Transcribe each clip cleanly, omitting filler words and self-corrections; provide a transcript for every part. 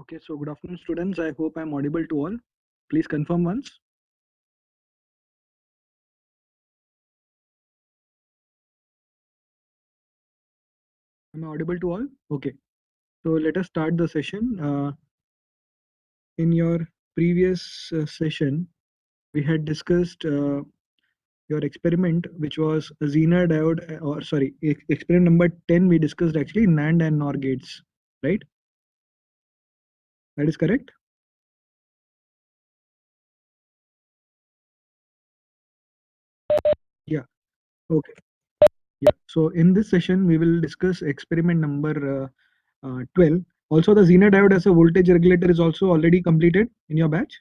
Okay, so good afternoon, students. I hope I'm audible to all. Please confirm once. Am I audible to all? Okay, so let us start the session. In your previous session, we had discussed your experiment, which was a Zener diode, or sorry, experiment number 10. We discussed actually NAND and NOR gates, right? That is correct. Yeah. Okay. Yeah. So in this session, we will discuss experiment number 12. Also, the Zener diode as a voltage regulator is also already completed in your batch.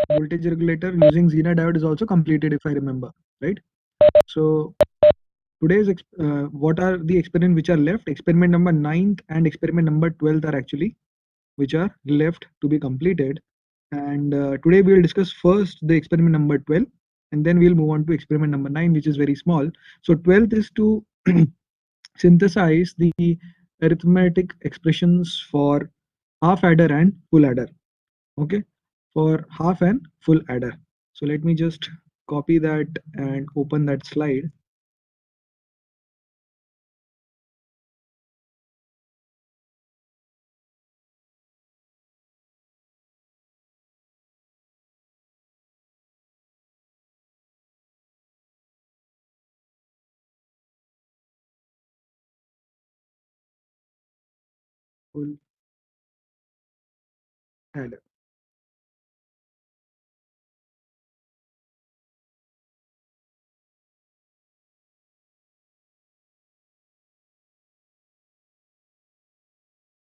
Voltage regulator using Zener diode is also completed, if I remember, right? So today's what are the experiments which are left? Experiment number 9th and experiment number 12th are actually which are left to be completed. And today we will discuss first the experiment number 12, and then we'll move on to experiment number 9, which is very small. So 12th is to synthesize the arithmetic expressions for half adder and full adder. Okay, for half and full adder. So let me just copy that and open that slide. Full adder.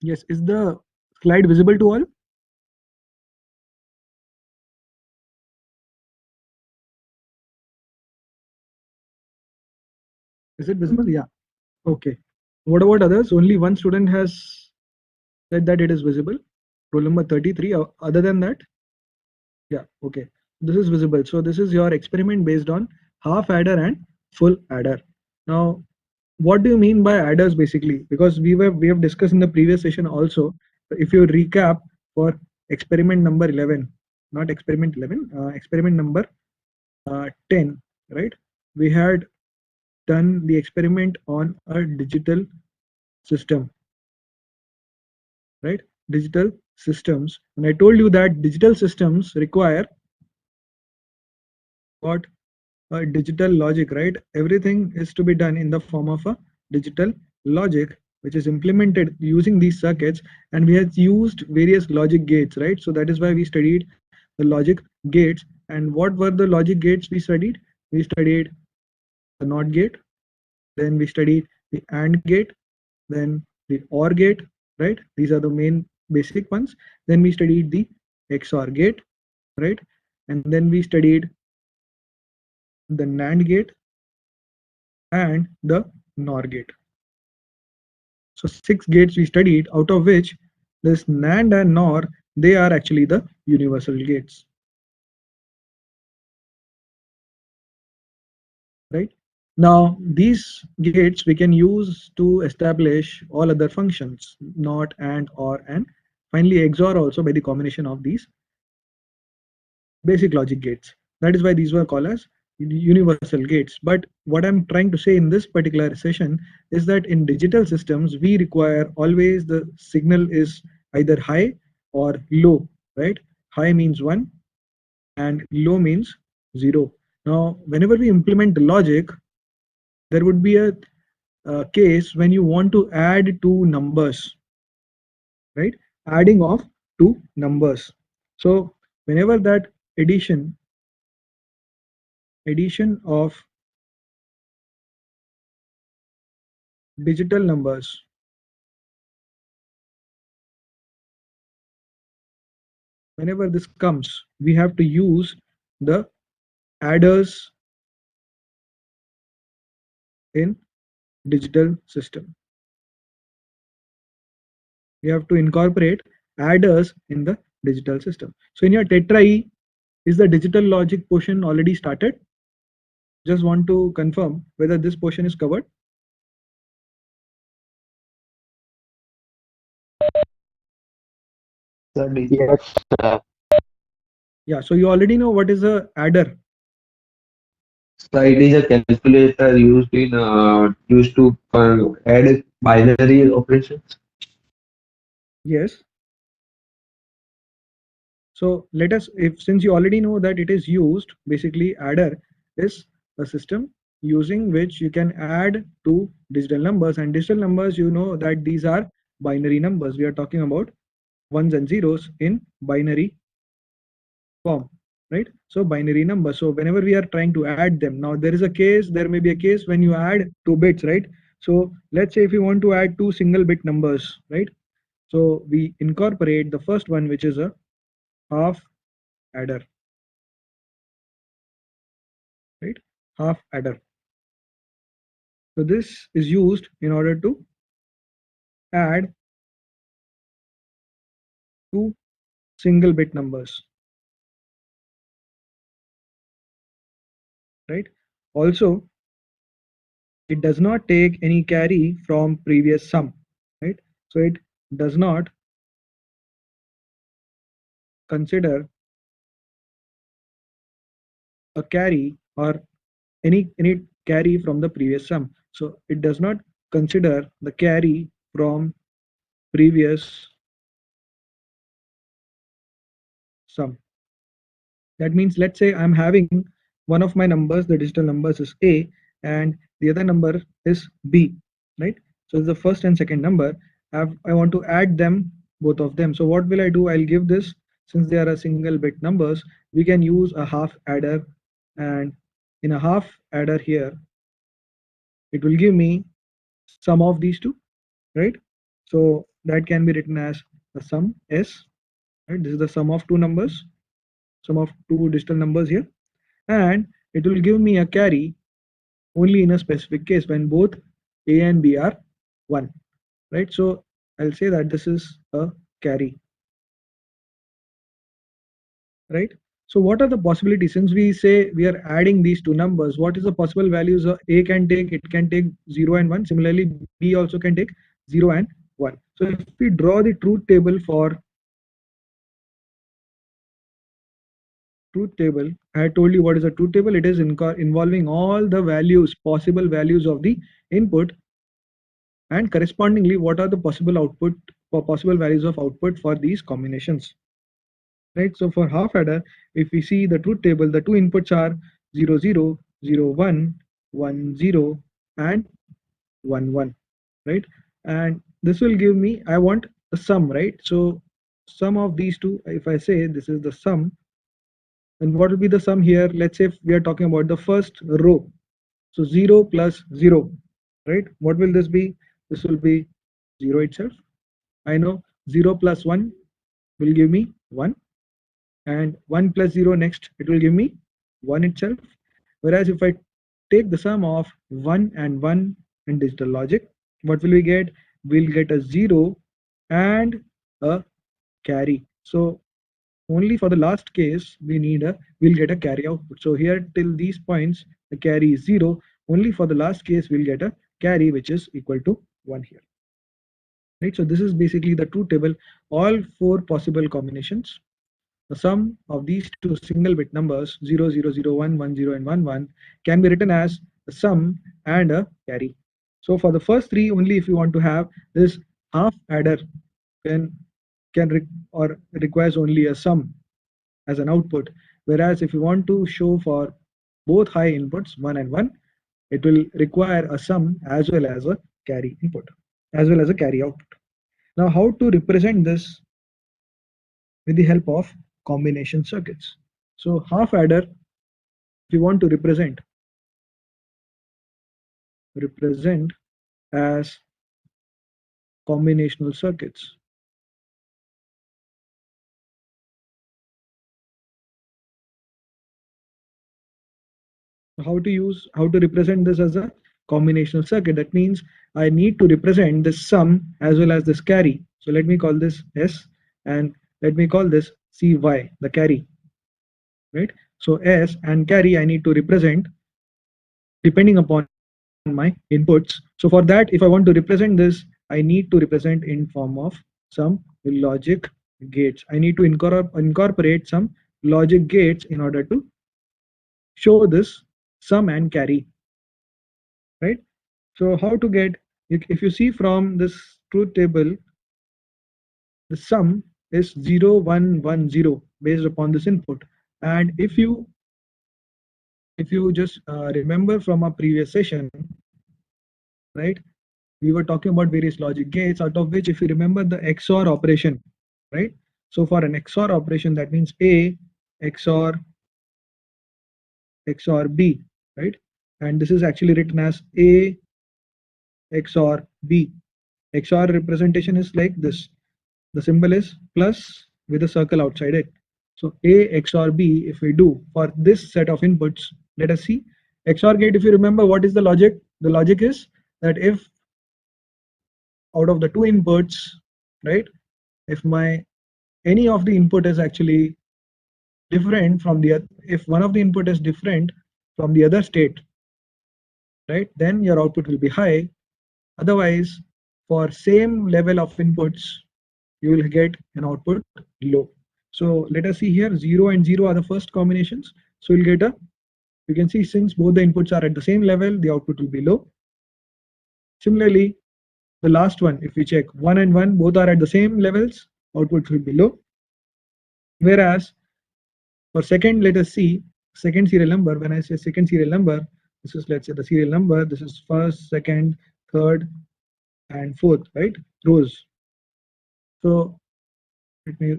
Yes, is the slide visible to all? Is it visible? Yeah. Okay. What about others? Only one student has said that it is visible. Roll number 33. Other than that, yeah. Okay. This is visible. So this is your experiment based on half adder and full adder. Now, what do you mean by adders basically? Because we have discussed in the previous session also. If you recap for experiment number 11, not experiment 11, experiment number 10, right? We had done the experiment on a digital system, right? Digital systems, and I told you that digital systems require what? A digital logic, right? Everything is to be done in the form of a digital logic, which is implemented using these circuits, and we have used various logic gates, right? So that is why we studied the logic gates. And what were the logic gates we studied? We studied the NOT gate, then we studied the AND gate, then the OR gate, right? These are the main basic ones. Then we studied the XOR gate, right? And then we studied the NAND gate and the NOR gate. So 6 gates we studied, out of which this NAND and NOR, they are actually the universal gates, right? Now these gates we can use to establish all other functions, NOT, AND, OR, and finally XOR also by the combination of these basic logic gates. That is why these were called as universal gates. But what I'm trying to say in this particular session is that in digital systems, we require always the signal is either high or low, right? High means 1 and low means 0. Now, whenever we implement the logic, there would be a case when you want to add two numbers, right? Adding of two numbers. So whenever that addition of digital numbers, whenever this comes, we have to use the adders in digital system. We have to incorporate adders in the digital system. So in your tetra E, is the digital logic portion already started? Just want to confirm whether this portion is covered. Yes, Yeah, so you already know what is a adder. so it is a calculator used to add binary operations. Yes. So let us, if since you already know that it is used, basically adder is a system using which you can add two digital numbers, and digital numbers, you know that these are binary numbers. We are talking about ones and zeros in binary form, right? So binary number. So whenever we are trying to add them, now there is a case, there may be a case when you add two bits, right? So let's say if you want to add two single bit numbers, right? So we incorporate the first one, which is a half adder, right? Half adder. So this is used in order to add two single bit numbers, right? Also, it does not take any carry from previous sum, right? So it does not consider a carry or any carry from the previous sum. So it does not consider the carry from previous sum. That means, let's say I'm having one of my numbers, the digital numbers is A, and the other number is B, right? So the first and second number, I want to add them, both of them. So what will I do? I'll give this, since they are a single bit numbers, we can use a half adder, and in a half adder here, it will give me sum of these two, right? So that can be written as the sum S, right? This is the sum of two numbers, sum of two digital numbers here, and it will give me a carry only in a specific case when both A and B are 1, right? So I'll say that this is a carry, right? So what are the possibilities? Since we say we are adding these two numbers, what is the possible values A can take? It can take 0 and 1. Similarly, B also can take 0 and 1. So if we draw the truth table for truth table, I had told you what is a truth table. It is involving all the values, possible values of the input, and correspondingly what are the possible output or possible values of output for these combinations, right? So for half adder, if we see the truth table, the two inputs are 0 0 0 1 1 0 and 1 1, right? And this will give me, I want the sum, right? So sum of these two, if I say this is the sum, then what will be the sum here? Let's say if we are talking about the first row, so 0 plus 0, right? What will this be? This will be 0 itself. I know 0 plus 1 will give me 1, and 1 plus 0 next, it will give me 1 itself. Whereas if I take the sum of 1 and 1 in digital logic, what will we get? We'll get a 0 and a carry. So only for the last case we'll get a carry output. So here till these points the carry is 0. Only for the last case we'll get a carry which is equal to 1 here, right? So this is basically the truth table, all four possible combinations. The sum of these two single bit numbers 0 0 0 1 1 0 and 1 1 can be written as a sum and a carry. So for the first three, only if you want to have this half adder can or requires only a sum as an output, whereas if you want to show for both high inputs 1 and 1, it will require a sum as well as a carry input, as well as a carry output. Now how to represent this with the help of combination circuits? So half adder, if you want to represent as combinational circuits, how to represent this as a combinational circuit? That means I need to represent this sum as well as this carry. So let me call this S, and let me call this CY, the carry, right? So S and carry I need to represent depending upon my inputs. So for that, if I want to represent this, I need to represent in form of some logic gates. I need to incorporate some logic gates in order to show this sum and carry, right? So how to get, if you see from this truth table, the sum is 0 1 1 0 based upon this input. And if you just remember from our previous session, right, we were talking about various logic gates, out of which, if you remember, the XOR operation, right? So for an XOR operation, that means A XOR B, right? And this is actually written as A XOR B. XOR representation is like this. The symbol is plus with a circle outside it. So A XOR B, if we do for this set of inputs, let us see. XOR gate, if you remember, what is the logic? The logic is that if out of the two inputs, right, if my any of the input is actually different from the other, if one of the input is different from the other state, right, then your output will be high. Otherwise, for same level of inputs, you will get an output low. So let us see here, 0 and 0 are the first combinations. So you'll get a, you can see, since both the inputs are at the same level, the output will be low. Similarly, the last one, if we check 1 and 1, both are at the same levels, output will be low. Whereas for second, let us see second serial number. When I say second serial number, this is, let's say, the serial number. This is first, second, third, and fourth, right? Rows. So let me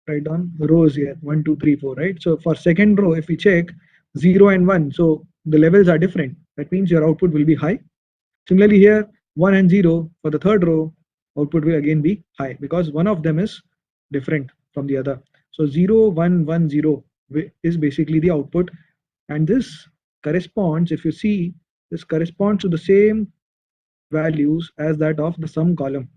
write down the rows here, 1 2 3 4, right? So for second row, if we check 0 and 1, so the levels are different. That means your output will be high. Similarly here, 1 and 0 for the third row, output will again be high because one of them is different from the other. So 0 1 1 0 is basically the output, and this corresponds, if you see, this corresponds to the same values as that of the sum column,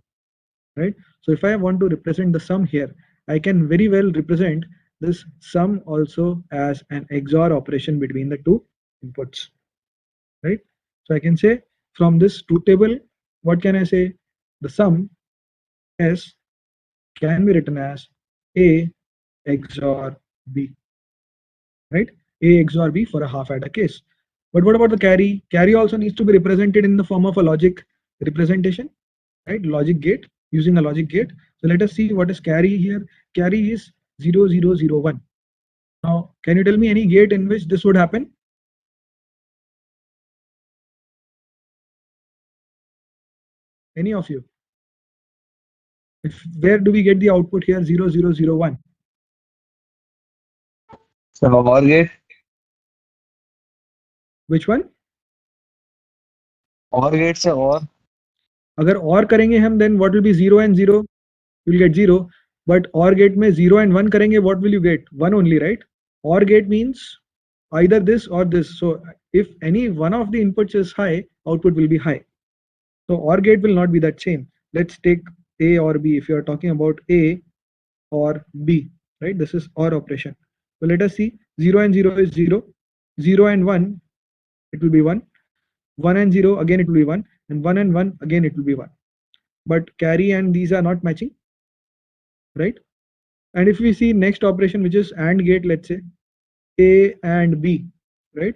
right? So if I want to represent the sum here, I can very well represent this sum also as an XOR operation between the two inputs, right? So I can say from this truth table, what can I say? The sum S can be written as A XOR B, right? A XOR B for a half adder case. But what about the carry? Carry also needs to be represented in the form of a logic representation, right? Logic gate, using a logic gate. So let us see what is carry here. Carry is 0001. Now, can you tell me any gate in which this would happen? Any of you? If where do we get the output here? 0001. So OR gate, Which one? OR gate से OR. अगर और करेंगे हम, then what will be 0 and 0? You'll get 0. But OR gate में 0 and 1 करेंगे, what will you get? 1 only, right? OR gate means either this or this. So if any one of the inputs is high, output will be high. So OR gate will not be that same. Let's take A or B. If you are talking about A or B, right? This is OR operation. So let us see, 0 and 0 is 0. 0 and 1, it will be 1. 1 and 0, again it will be 1. And 1 and 1, again it will be 1. But carry and these are not matching, right? And if we see next operation, which is AND gate, let's say A and B, right?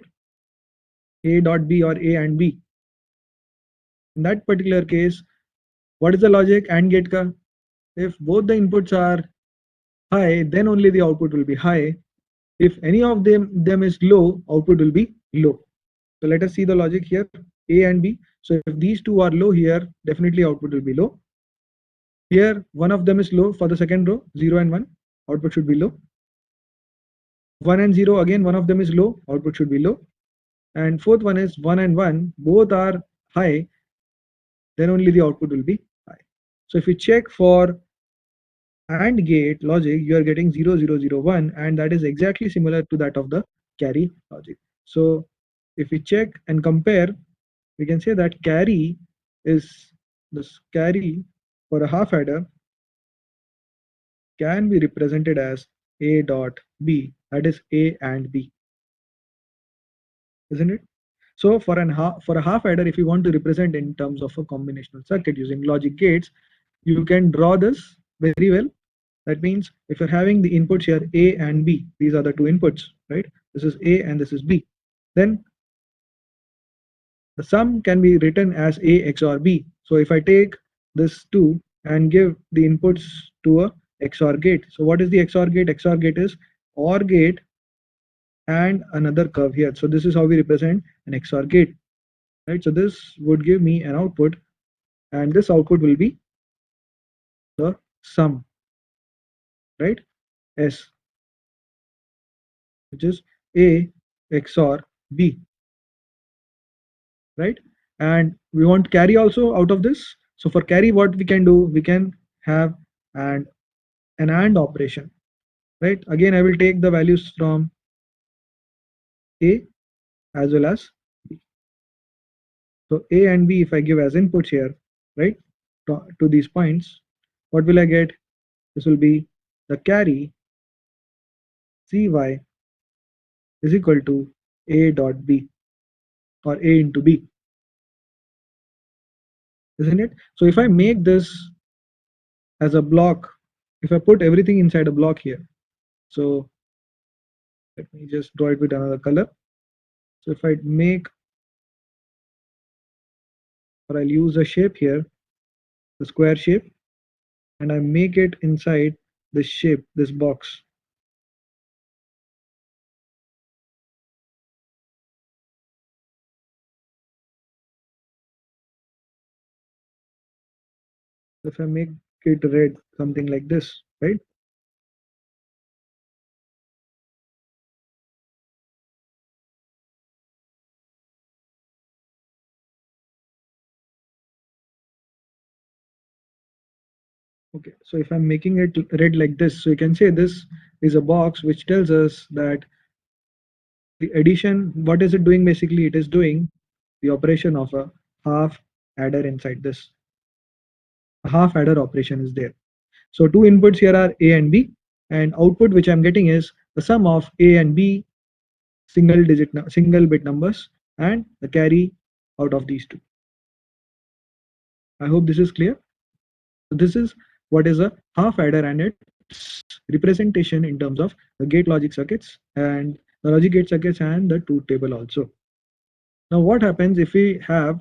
A dot B or A and B. In that particular case, what is the logic AND gate ka? If both the inputs are high, then only the output will be high. If any of them is low, output will be low. So let us see the logic here, A and B. So if these two are low here, definitely output will be low. Here, one of them is low for the second row, 0 and 1, output should be low. 1 and 0, again one of them is low, output should be low. And fourth one is 1 and 1, both are high, then only the output will be high. So if you check for AND gate logic, you are getting 0001, and that is exactly similar to that of the carry logic. So if we check and compare, we can say that carry is, this carry for a half adder can be represented as A dot B, that is A and B, isn't it? So for a half adder, if you want to represent in terms of a combinational circuit using logic gates, you can draw this very well. That means if you're having the inputs here A and B, these are the two inputs, right? This is A and this is B. Then the sum can be written as A XOR B. So if I take this 2 and give the inputs to a XOR gate. So what is the XOR gate? XOR gate is OR gate and another curve here. So this is how we represent an XOR gate, right? So this would give me an output, and this output will be the sum, right? S, which is A XOR B, right? And we want carry also out of this. So for carry, what we can do, we can have and an AND operation, right? Again, I will take the values from A as well as B. So A and B, if I give as inputs here, right, to these points, what will I get? This will be the carry Cy is equal to A dot B, or A into B, isn't it? So if I make this as a block, if I put everything inside a block here, so let me just draw it with another color. So if I make, or I'll use a shape here, the square shape, and I make it inside this shape, this box. If I make it red, something like this, right? Okay, so if I'm making it red like this, so you can say this is a box which tells us that the addition, what is it doing basically? It is doing the operation of a half adder inside this. A half adder operation is there. So two inputs here are A and B, and output which I'm getting is the sum of A and B single bit numbers and the carry out of these two. I hope this is clear. So this is what is a half adder and its representation in terms of the gate logic circuits and the logic gate circuits and the truth table also. Now what happens if we have,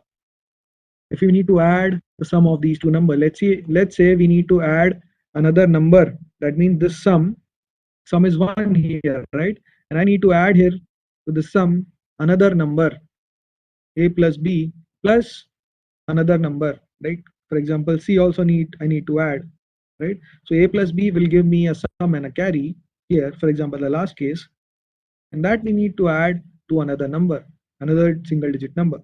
if we need to add the sum of these two numbers? Let's say we need to add another number. That means this sum is 1 here, right? And I need to add here to the sum another number, A plus B plus another number, right? For example, C also I need to add, right? So A plus B will give me a sum and a carry here, for example, the last case, and that we need to add to another number, another single digit number.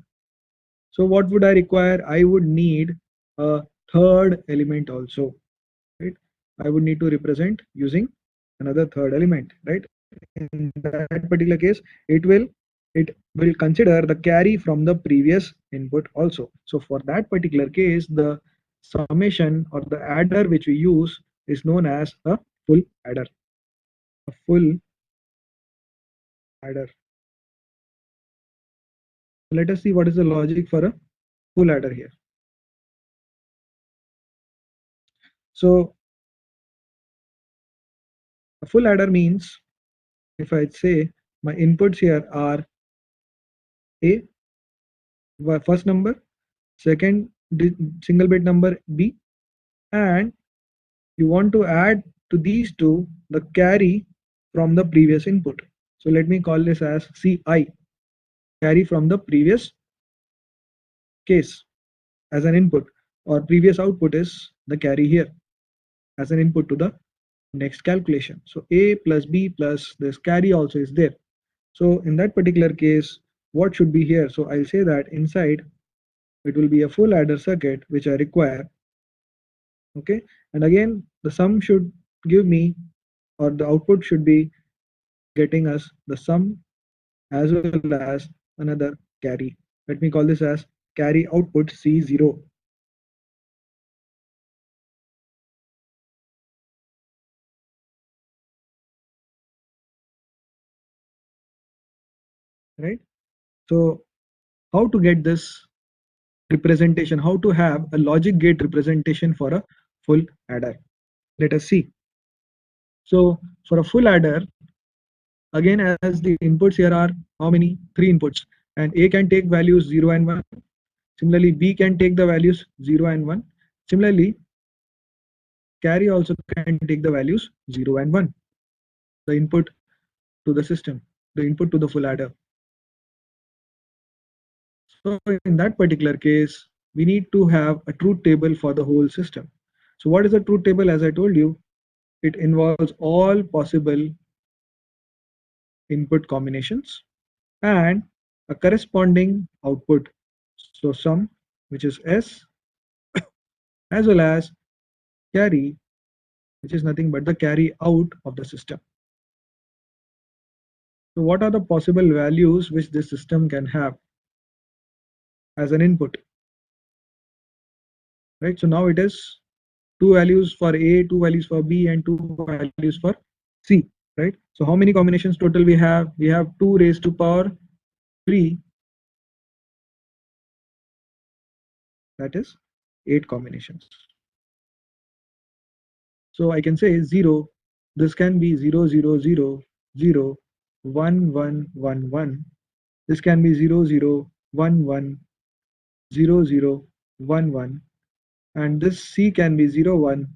So what would I require? I would need a third element also, right? I would need to represent using another third element, right? In that particular case, it will consider the carry from the previous input also. So for that particular case, the summation or the adder which we use is known as a full adder. A full adder. Let us see what is the logic for a full adder here. So a full adder means, if I say my inputs here are A, first number, second single bit number B, and you want to add to these two the carry from the previous input. So let me call this as CI, carry from the previous case as an input, or previous output is the carry here as an input to the next calculation. So A plus B plus this carry also is there. So in that particular case, what should be here? So I'll say that inside it will be a full adder circuit which I require. Okay, and again the sum should give me, or the output should be getting us the sum as well as another carry. Let me call this as carry output C0, right? So how to get this representation, how to have a logic gate representation for a full adder? Let us see. So for a full adder, again, as the inputs here are how many? Three inputs. And A can take values 0 and 1. Similarly, B can take the values 0 and 1. Similarly, carry also can take the values 0 and 1, the input to the system, the input to the full adder. So in that particular case, we need to have a truth table for the whole system. So what is a truth table? As I told you, it involves all possible input combinations and a corresponding output. So sum, which is S, as well as carry, which is nothing but the carry out of the system. So what are the possible values which this system can have as an input, right? So now it is two values for A, two values for B, and two values for C, right? So how many combinations total we have? We have 2 raised to power 3, that is 8 combinations. So I can say 0, this can be 0, 0, 0, 0, 1, 1, 1, 1. This can be 0, 0, 1, 1, 0, 0, 1, 1. And this C can be 0, 1,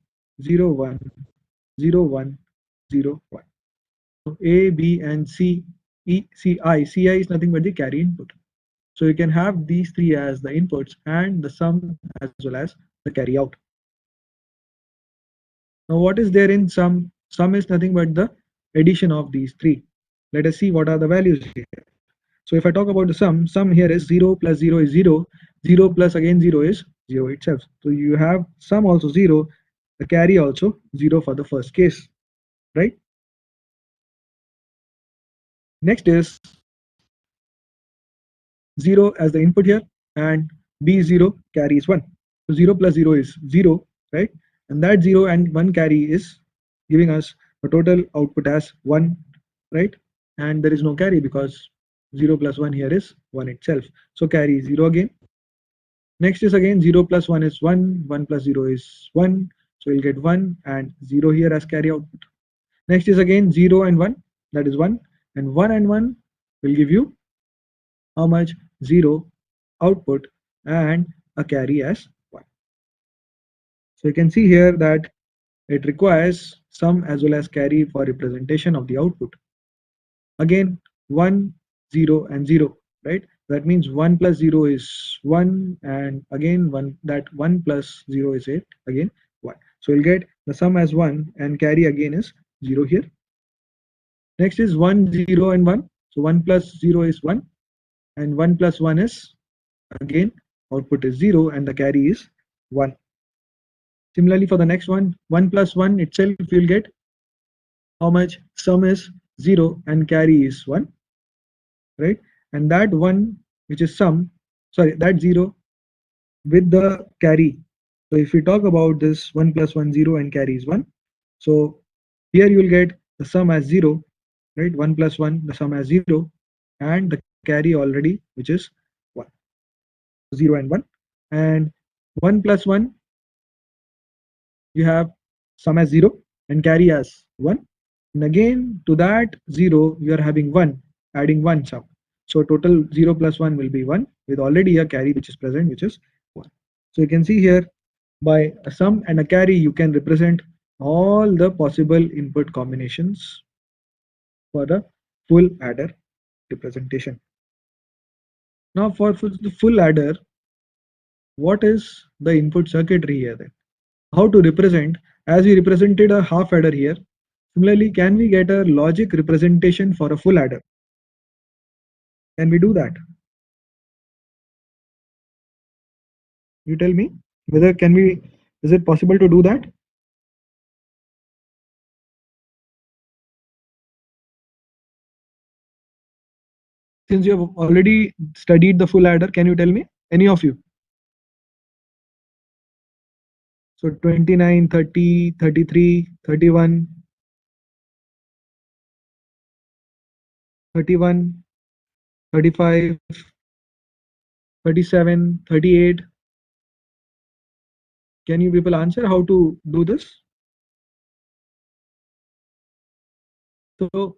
0, 1, 0, 1, 0, 1. So A, B, and C, E, C, I. Ci is nothing but the carry input. So you can have these three as the inputs and the sum as well as the carry out. Now what is there in sum? Sum is nothing but the addition of these three. Let us see what are the values here. So if I talk about the sum here is 0 plus 0 is 0, 0 plus again 0 is 0 itself. So you have sum also 0, the carry also 0 for the first case, right? Next is 0 as the input here and B0 carry is 1. So 0 plus 0 is 0, right? And that 0 and 1 carry is giving us a total output as 1, right? And there is no carry because 0 plus 1 here is 1 itself. So carry is 0 again. Next is again 0 plus 1 is 1, 1 plus 0 is 1. So you'll get 1 and 0 here as carry output. Next is again 0 and 1, that is 1. And 1 and 1 will give you how much? 0 output and a carry as 1. So you can see here that it requires sum as well as carry for representation of the output. Again 1, 0 and 0, right? That means 1 plus 0 is 1 and again 1, that 1 plus 0 is 8, again 1. So you'll get the sum as 1 and carry again is 0 here. Next is 1, 0 and 1. So 1 plus 0 is 1 and 1 plus 1 is again output is 0 and the carry is 1. Similarly for the next one, 1 plus 1 itself you'll get how much? Sum is 0 and carry is 1, right? And that 1 which is sum, sorry, that 0 with the carry. So if we talk about this 1 plus 1 0 and carry is 1. So here you will get the sum as 0, right? 1 plus 1 the sum as 0 and the carry already which is 1. So 0 and 1 and 1 plus 1 you have sum as 0 and carry as 1, and again to that 0 you are having 1, adding 1 sum. So total 0 plus 1 will be 1 with already a carry which is present, which is 1. So you can see here by a sum and a carry you can represent all the possible input combinations for the full adder representation. Now for the full adder, what is the input circuitry here then? How to represent, as we represented a half adder here, similarly can we get a logic representation for a full adder? Can we do that? You tell me whether can we, is it possible to do that? Since you have already studied the full adder, can you tell me, any of you? So 29, 30, 33, 31, 31, 35, 37, 38. Can you people answer how to do this? So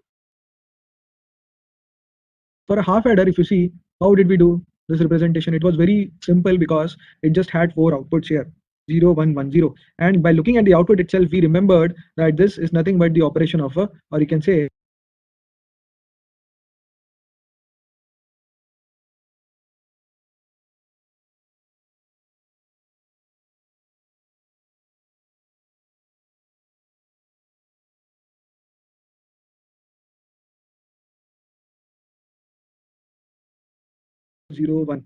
for a half adder, if you see, how did we do this representation? It was very simple because it just had four outputs here, 0, 1, 1, 0. And by looking at the output itself, we remembered that this is nothing but the operation of a, or you can say, zero, one,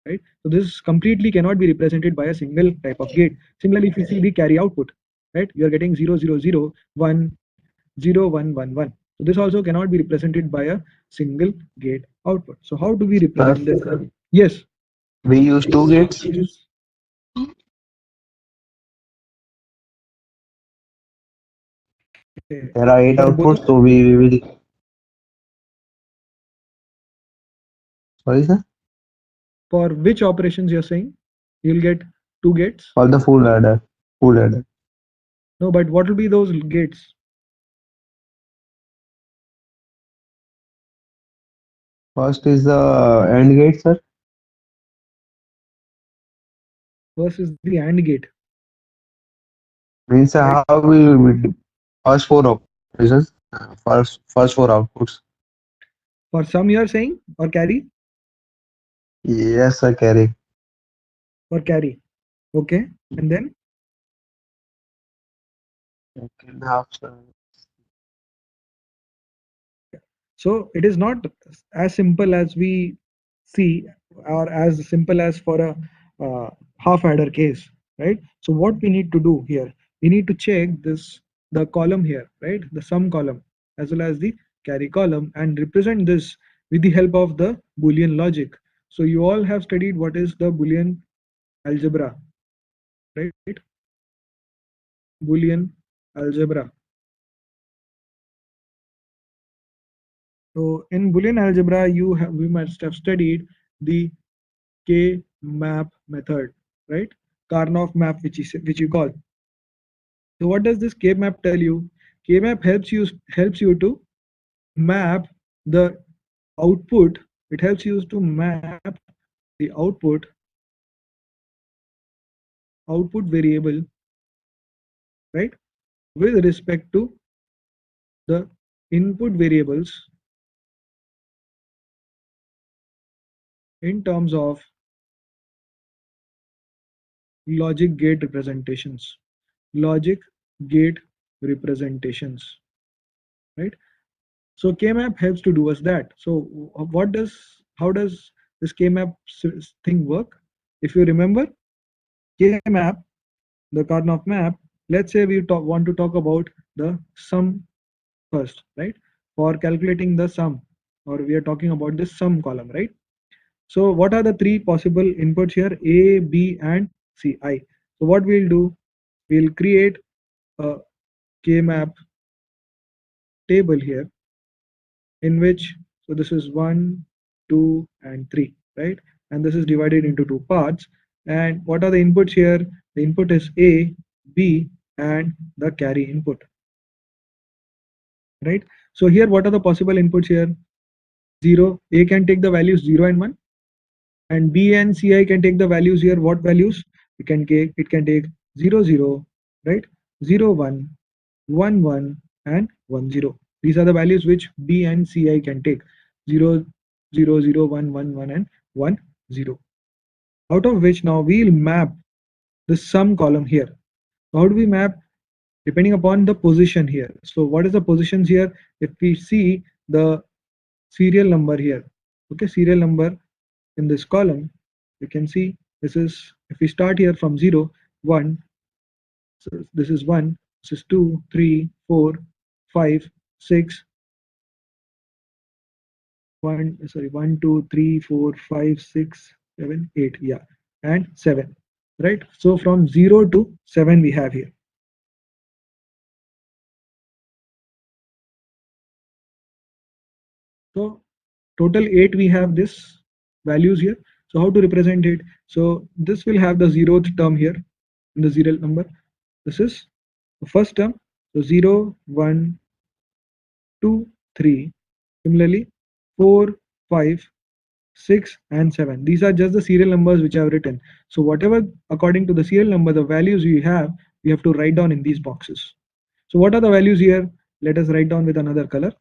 right? So this completely cannot be represented by a single type of gate. Similarly, if you see the carry output, right, you are getting 0, 0, 0, 1, 0, 1, 1, 1. So this also cannot be represented by a single gate output. So how do we Sir, represent this? Yes. we use two gates. Okay. There are eight For both outputs, of so them, we will. Sorry, sir. for which operations you're saying, you'll get two gates. For the full adder. Full adder. No, but what will be those gates? First is the AND gate, sir. First is the AND gate, Means right? how we will do first four operations. First four outputs. For some you're saying, or carry, Yes, sir. Carry. or carry. Okay. And then, Okay, now, sir. so it is not as simple as we see, or as simple as for a half adder case, right? So what we need to do here, we need to check this, the column here, right? The sum column as well as the carry column, and represent this with the help of the Boolean logic. So you all have studied what is the Boolean algebra, right? Boolean algebra. So in Boolean algebra, we must have studied the K-map method, right? Karnoff map, which you call. So what does this K-map tell you? K-map helps you to map the output. It helps you to map the output variable, right, with respect to the input variables in terms of logic gate representations. Logic gate representations, right? So K-map helps to do us that. So how does this K-map thing work? If you remember, K-map, the Karnoff map, let's say we want to talk about the sum first, right? For calculating the sum, or we are talking about this sum column, right? So what are the three possible inputs here? A, B, and C, I. So what we'll do, we'll create a K-map table here, in which, so this is 1, 2, and 3, right? And this is divided into two parts. And what are the inputs here? The input is A, B, and the carry input, right? So here, what are the possible inputs here? 0, A can take the values 0 and 1, and B and Ci can take the values here. What values? It can take 0, 0, right? 0, 1, 1, 1, and 1, 0. These are the values which B and Ci can take: 0, 0, 0, 1, 1, 1, and 1, 0. Out of which now we'll map the sum column here. How do we map? Depending upon the position here. So what is the positions here? If we see the serial number here, okay, serial number in this column, you can see this is, if we start here from 0, 1, so this is 1, this is 2, 3, 4, 5, 6, 1, sorry, 1, 2, 3, 4, 5, 6, 7, 8, yeah, and 7, right? So from 0 to 7 we have here. So total 8 we have this values here. So how to represent it? So this will have the zeroth term here in the serial number. This is the first term. So 0, 1, 2, 3. Similarly, 4, 5, 6 and 7. These are just the serial numbers which I have written. So whatever according to the serial number, the values we have to write down in these boxes. So what are the values here? Let us write down with another color.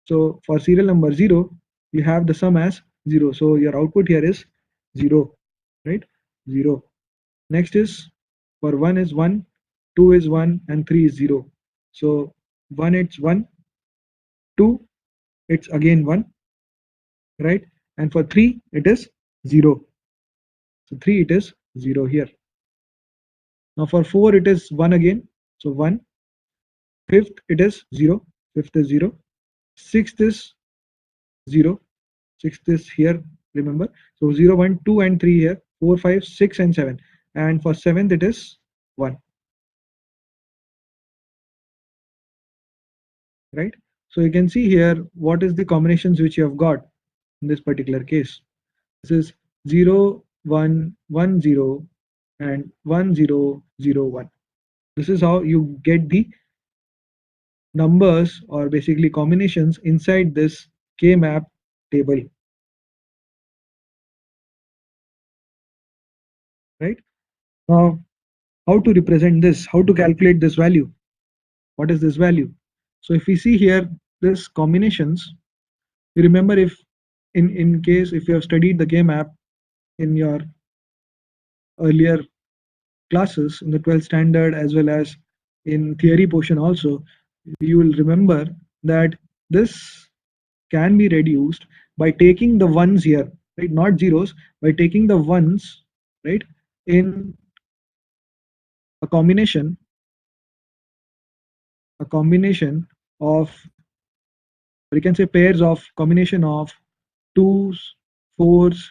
So for serial number 0, you have the sum as 0. So your output here is 0, right? 0. Next is for 1 is 1, 2 is 1 and 3 is 0. So 1 it's 1, 2 it's again 1, right? And for 3 it is 0. So 3 it is 0 here. Now for 4 it is 1 again. So 1. Fifth it is 0. Fifth is 0. Sixth is 0. Sixth is here, remember. So 0, 1, 2 and 3 here. 4, 5, 6 and 7. And for seventh it is 1. Right? So you can see here what is the combinations which you have got in this particular case. This is 0, 1, 1, 0 and 1, 0, 0, 1. This is how you get the numbers or basically combinations inside this K-map table, right? Now, how to represent this? How to calculate this value? What is this value? So if we see here, this combinations, you remember if in case if you have studied the K-map in your earlier classes in the 12th standard as well as in theory portion also, you will remember that this can be reduced by taking the ones here, right? Not zeros, by taking the ones, right? In a combination, a combination of, or you can say pairs of combination of twos, fours,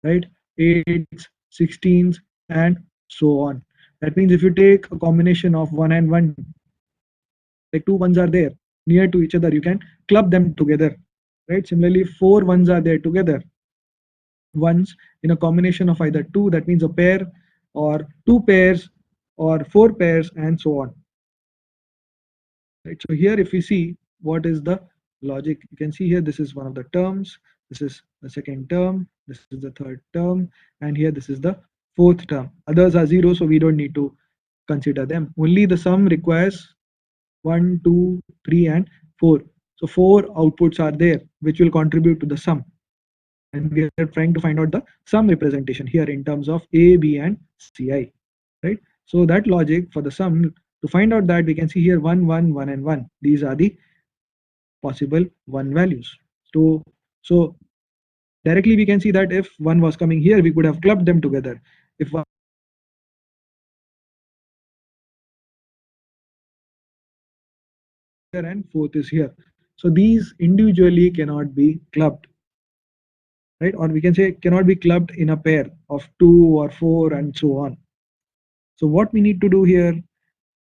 right? Eights, 16s, and so on. That means if you take a combination of 1 and 1, like two ones are there near to each other, you can club them together, right? Similarly, four ones are there together. Ones in a combination of either two, that means a pair, or two pairs, or four pairs, and so on. Right. So here, if we see what is the logic, you can see here this is one of the terms. This is the second term. This is the third term, and here this is the fourth term. Others are zero, so we don't need to consider them. Only the sum requires 1, 2, 3, and 4. So four outputs are there, which will contribute to the sum. And we are trying to find out the sum representation here in terms of A, B, and Ci, right? So that logic for the sum, to find out that, we can see here 1, 1, 1, and 1. These are the possible 1 values. So directly we can see that if 1 was coming here, we could have clubbed them together. If 1 here and fourth is here. So these individually cannot be clubbed, right? Or we can say cannot be clubbed in a pair of 2 or 4 and so on. So what we need to do here,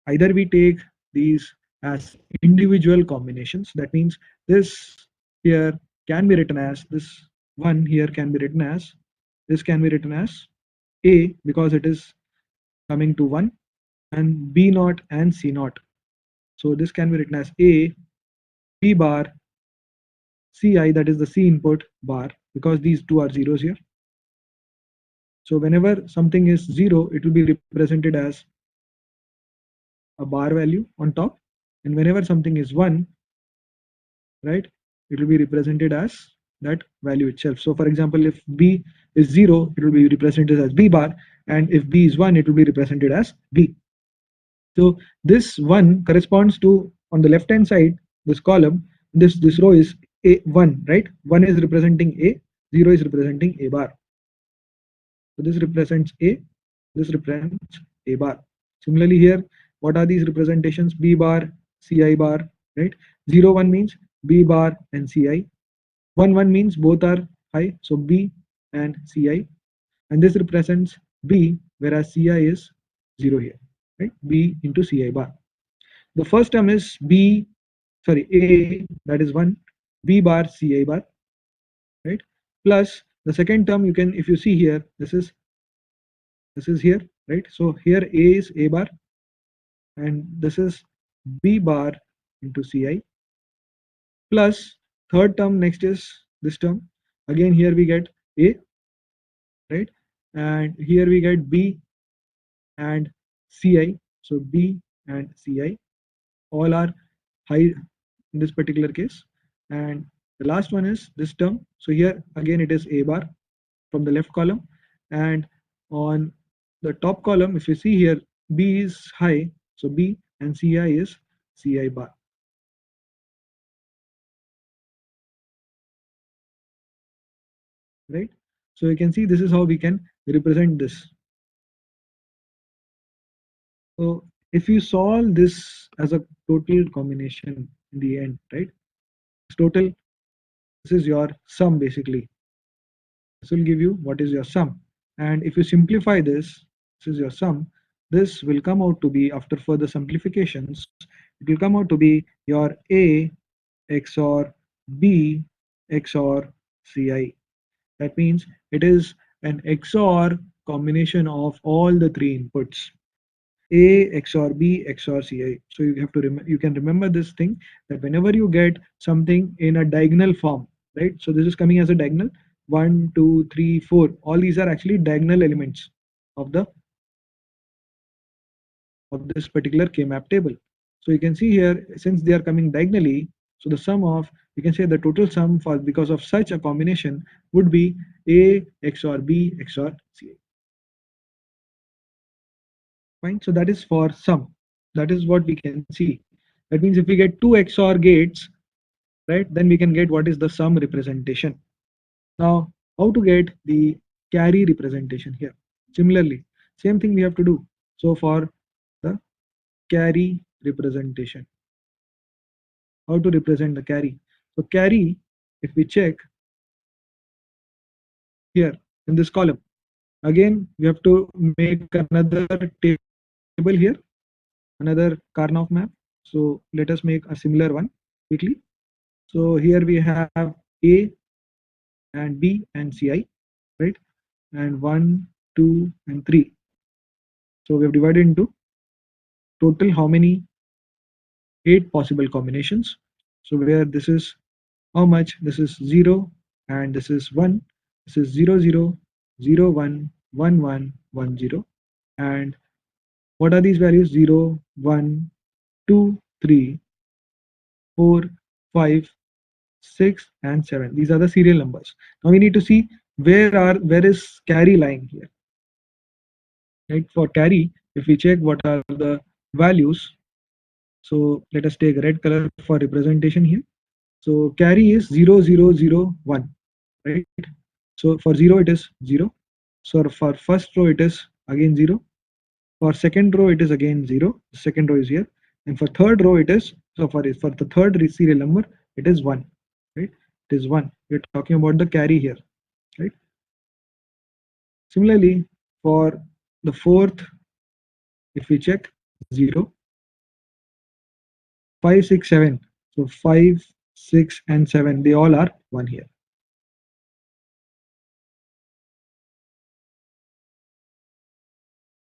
either we take these as individual combinations. That means this here can be written as, this one here can be written as, this can be written as A because it is coming to 1, and B naught and C naught. So this can be written as A, B bar, Ci, that is the C input bar, because these two are zeros here. So whenever something is 0, it will be represented as a bar value on top, and whenever something is 1, right, it will be represented as that value itself. So for example, if B is 0, it will be represented as B bar, and if B is 1, it will be represented as B. So this 1 corresponds to, on the left hand side, this column, this row is A1, right? 1 is representing A, 0 is representing A bar. So this represents A, this represents A bar. Similarly here, what are these representations? B bar, Ci bar, right? 0, 1 means B bar and Ci. 1, 1 means both are high, so B and Ci. And this represents B, whereas Ci is 0 here, right? B into Ci bar. The first term is B, sorry, A, that is 1, B bar, Ci bar, right? Plus the second term, you can, if you see here, this is here, right? So here A is A bar, and this is B bar into Ci. plus third term next is this term. Again here we get A, right? And here we get B and Ci. So B and Ci all are high in this particular case. And the last one is this term. So here again it is A bar from the left column, and on the top column, if you see here, B is high, so B, and Ci is Ci bar, right? So you can see this is how we can represent this. So if you solve this as a total combination in the end, right? This total, this is your sum basically. This will give you what is your sum. And if you simplify this is your sum. This will come out to be, after further simplifications, it will come out to be your A XOR B XOR Ci. That means it is an XOR combination of all the three inputs. A XOR B XOR Ci. So you have to you can remember this thing, that whenever you get something in a diagonal form, right? So this is coming as a diagonal 1, 2, 3, 4. All these are actually diagonal elements of the of this particular K-map table. So you can see here, since they are coming diagonally, so the sum of, you can say the total sum for, because of such a combination, would be A XOR B XOR Ci. Fine. So that is for sum. That is what we can see. That means if we get two XOR gates, right, then we can get what is the sum representation. Now, how to get the carry representation here? Similarly, same thing we have to do. So for the carry representation, how to represent the carry? So carry, if we check here in this column, again we have to make another table here, another Karnaugh map. So let us make a similar one quickly. So here we have A and B and Ci, right? And 1, 2, and 3. So we have divided into total how many? 8 possible combinations. So where this is how much? This is 0 and this is 1. This is 0, 0, 0, 1, 1, 1, 1, 0. And what are these values? 0, 1, 2, 3, 4, 5, 6, and 7. These are the serial numbers. Now we need to see where is carry lying here. Right? For carry, if we check what are the values, so let us take red color for representation here. So carry is 0, 0, 0, 1, right? So for 0 it is 0. So for first row it is again 0. For second row it is again 0. The second row is here. And for third row it is, so for the third serial number it is 1, right? It is 1. We're talking about the carry here, right? Similarly, for the fourth, if we check 0, 5, 6, 7. So 5, 6, and 7, they all are 1 here.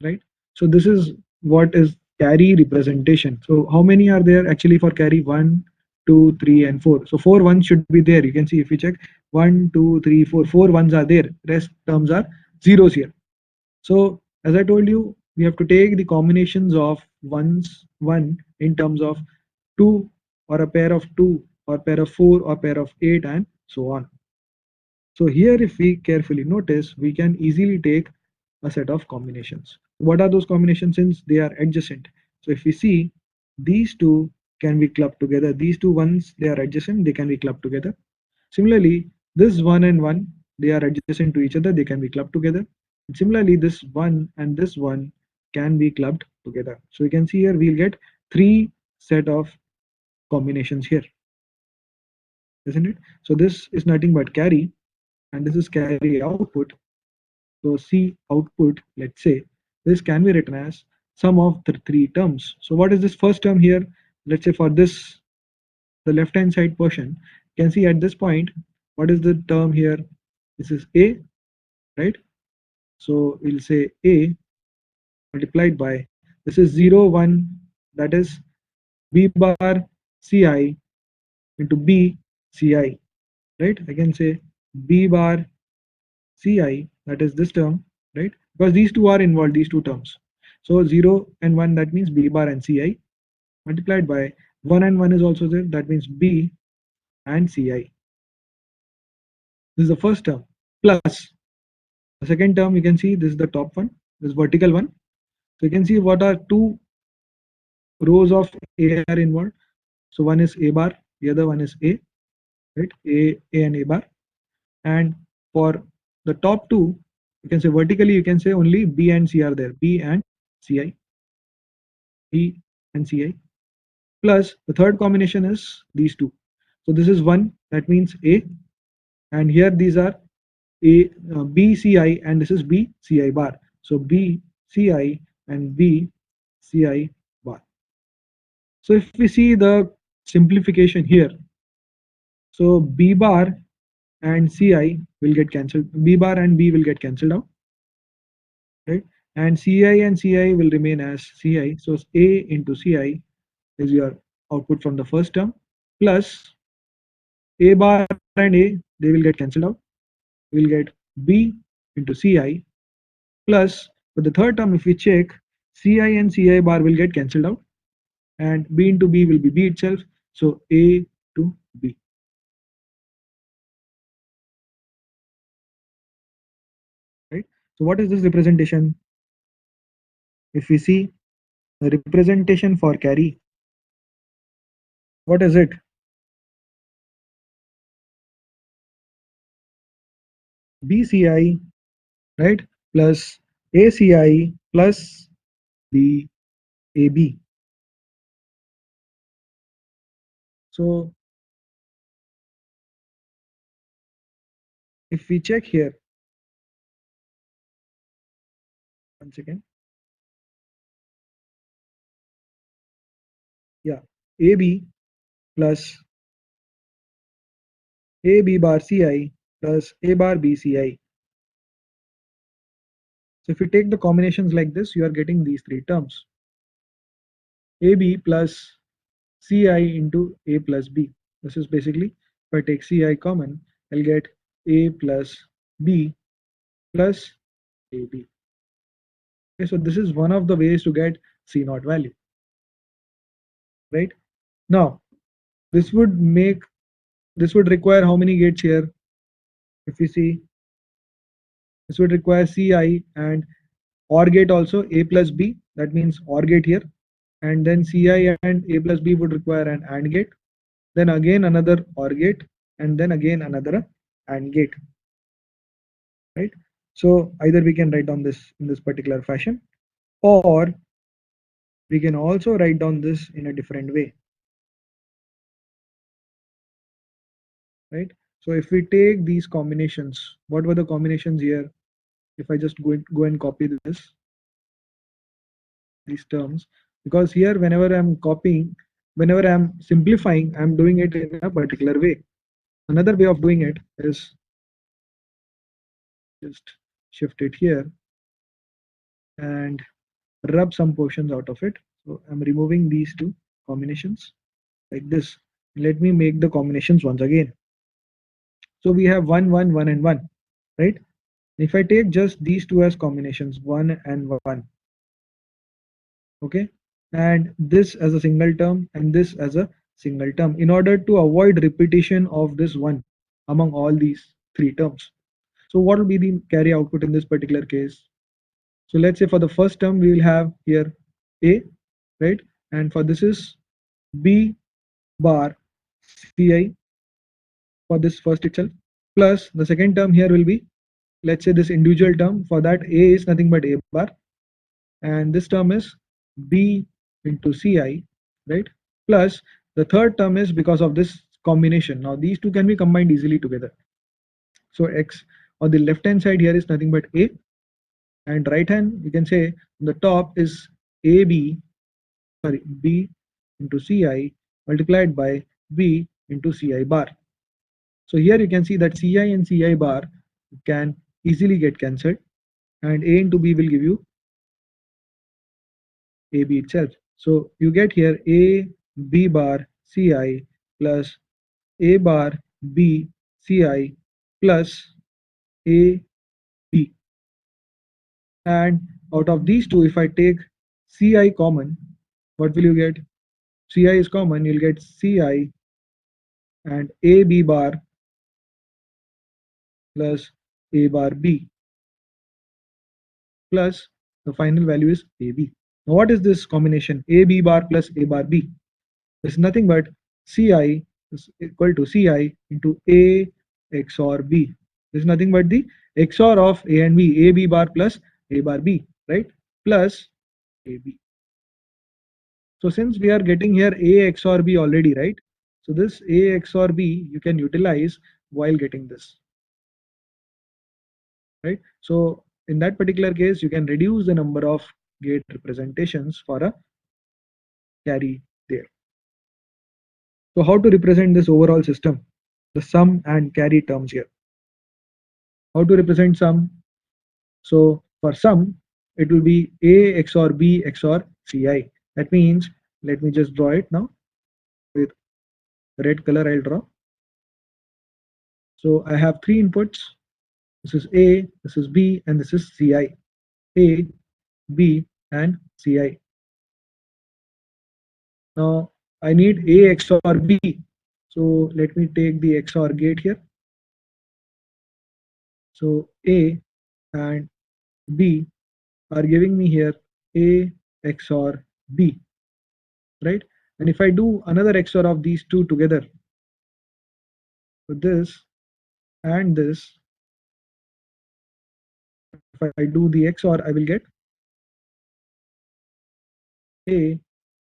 Right? So this is what is carry representation. So how many are there actually for carry? 1, 2, 3, and 4. So 4 ones should be there. You can see if we check 1, 2, 3, 4, 4 ones are there. Rest terms are zeros here. So as I told you, we have to take the combinations of ones, 1 in terms of 2 or a pair of 2 or pair of 4 or pair of 8 and so on. So here if we carefully notice, we can easily take a set of combinations. What are those combinations since they are adjacent? So if we see, these two can be clubbed together. These two ones, they are adjacent, they can be clubbed together. Similarly, this 1 and 1, they are adjacent to each other, they can be clubbed together. And similarly, this 1 and this 1 can be clubbed together. So you can see here we'll get 3 set of combinations here, isn't it? So this is nothing but carry, and this is carry output. So C output, let's say, this can be written as sum of the 3 terms. So what is this first term here? Let's say for this, the left hand side portion, you can see at this point, what is the term here? This is A, right? So we'll say A multiplied by, this is 0, 1, that is B bar Ci into B Ci, right? I can say B bar Ci, that is this term, right? Because these two are involved, these two terms. So 0 and 1, that means B bar and Ci, multiplied by 1 and 1 is also there, that means B and Ci. This is the first term. Plus the second term, you can see this is the top one, this vertical one. So you can see what are two rows of A are involved. So one is A bar, the other one is A, right? A and A bar. And for the top two, you can say vertically, you can say only B and C are there. B and Ci, B and Ci. Plus the third combination is these two. So this is one, that means A, and here these are A BCI, and this is BCI bar. So BCI and BCI bar. So if we see the simplification here, so B bar and Ci will get cancelled. B bar and B will get cancelled out, right? And Ci and Ci will remain as Ci. So A into Ci is your output from the first term, plus A bar and A, they will get cancelled out. We will get B into Ci, plus for the third term, if we check, Ci and Ci bar will get cancelled out, and B into B will be B itself. So A to B, right? So what is this representation? If we see the representation for carry, what is it? BCI, right? Plus ACI plus BAB. So if we check here, once again, yeah, AB plus AB bar Ci plus A bar BCI. So if you take the combinations like this, you are getting these three terms. AB plus Ci into A plus B. This is basically, if I take Ci common, I'll get A plus B plus AB. Okay, so this is one of the ways to get C naught value, right? Now, this would make, this would require how many gates here? If you see, this would require Ci and OR gate also, A plus B, that means OR gate here, and then Ci and A plus B would require an AND gate, then again another OR gate, and then again another AND gate, right? So either we can write down this in this particular fashion, or we can also write down this in a different way, right? So if we take these combinations, what were the combinations here? If I just go and copy this, these terms, because here whenever I'm copying, whenever I'm simplifying, I'm doing it in a particular way. Another way of doing it is just shift it here and rub some portions out of it. So I'm removing these two combinations like this. Let me make the combinations once again. So we have 1 1 1 and 1, right? If I take just these two as combinations, 1 and 1, okay, and this as a single term and this as a single term, in order to avoid repetition of this one among all these three terms. So what will be the carry output in this particular case? So let's say for the first term we will have here A, right, and for this is B bar Ci for this first itself, plus the second term here will be, let's say this individual term, for that A is nothing but A bar, and this term is B into Ci, right? Plus the third term is because of this combination. Now these two can be combined easily together. So X on the left hand side here is nothing but A, and right hand you can say the top is AB, sorry, B into Ci multiplied by B into Ci bar. So here you can see that Ci and Ci bar can easily get cancelled, and A into B will give you AB itself. So you get here A B bar Ci plus A bar B Ci plus A B. And out of these two, if I take Ci common, what will you get? Ci is common, you'll get Ci and AB bar plus A bar B plus the final value is AB. Now what is this combination? AB bar plus A bar B. This is nothing but Ci is equal to Ci into A XOR B. This is nothing but the XOR of A and B, AB bar plus A bar B, right? Plus AB. So since we are getting here A XOR B already, right? So this A XOR B you can utilize while getting this, right? So in that particular case, you can reduce the number of gate representations for a carry there. So how to represent this overall system? The sum and carry terms here. How to represent sum? So for sum, it will be A XOR B XOR Ci. That means, let me just draw it now with red color I'll draw. So I have three inputs. This is A, this is B, and this is Ci. A, B, and Ci. Now I need A XOR B. So let me take the XOR gate here. So A and B are giving me here A XOR B, right? And if I do another XOR of these two together, so this and this, if I do the XOR, I will get A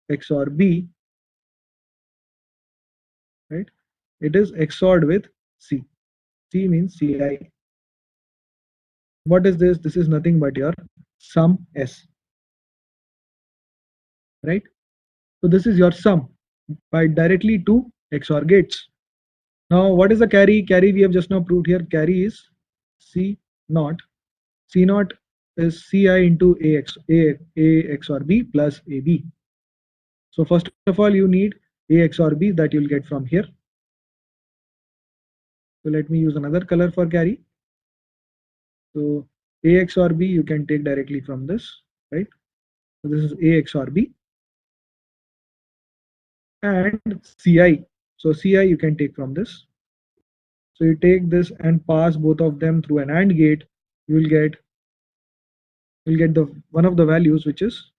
XOR B, right? It is XORed with C. C means Ci. What is this? This is nothing but your sum S, right? So this is your sum by directly to XOR gates. Now what is the carry? Carry we have just now proved here. Carry is C naught. C naught is Ci into A XOR B plus AB. So first of all, you need A XOR B that you'll get from here. So let me use another color for carry. So A XOR B you can take directly from this, right? So this is A XOR B and Ci. So Ci you can take from this. So you take this and pass both of them through an AND gate. You will get the one of the values which is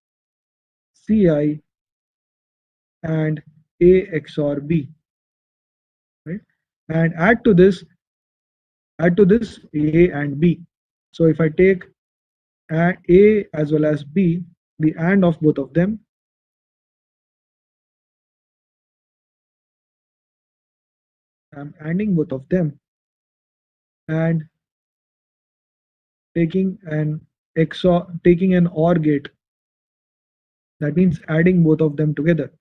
Ci and A XOR B, right? And add to this A and B. So if I take A as well as B, the AND of both of them, I'm ANDing both of them and taking an OR gate. That means adding both of them together.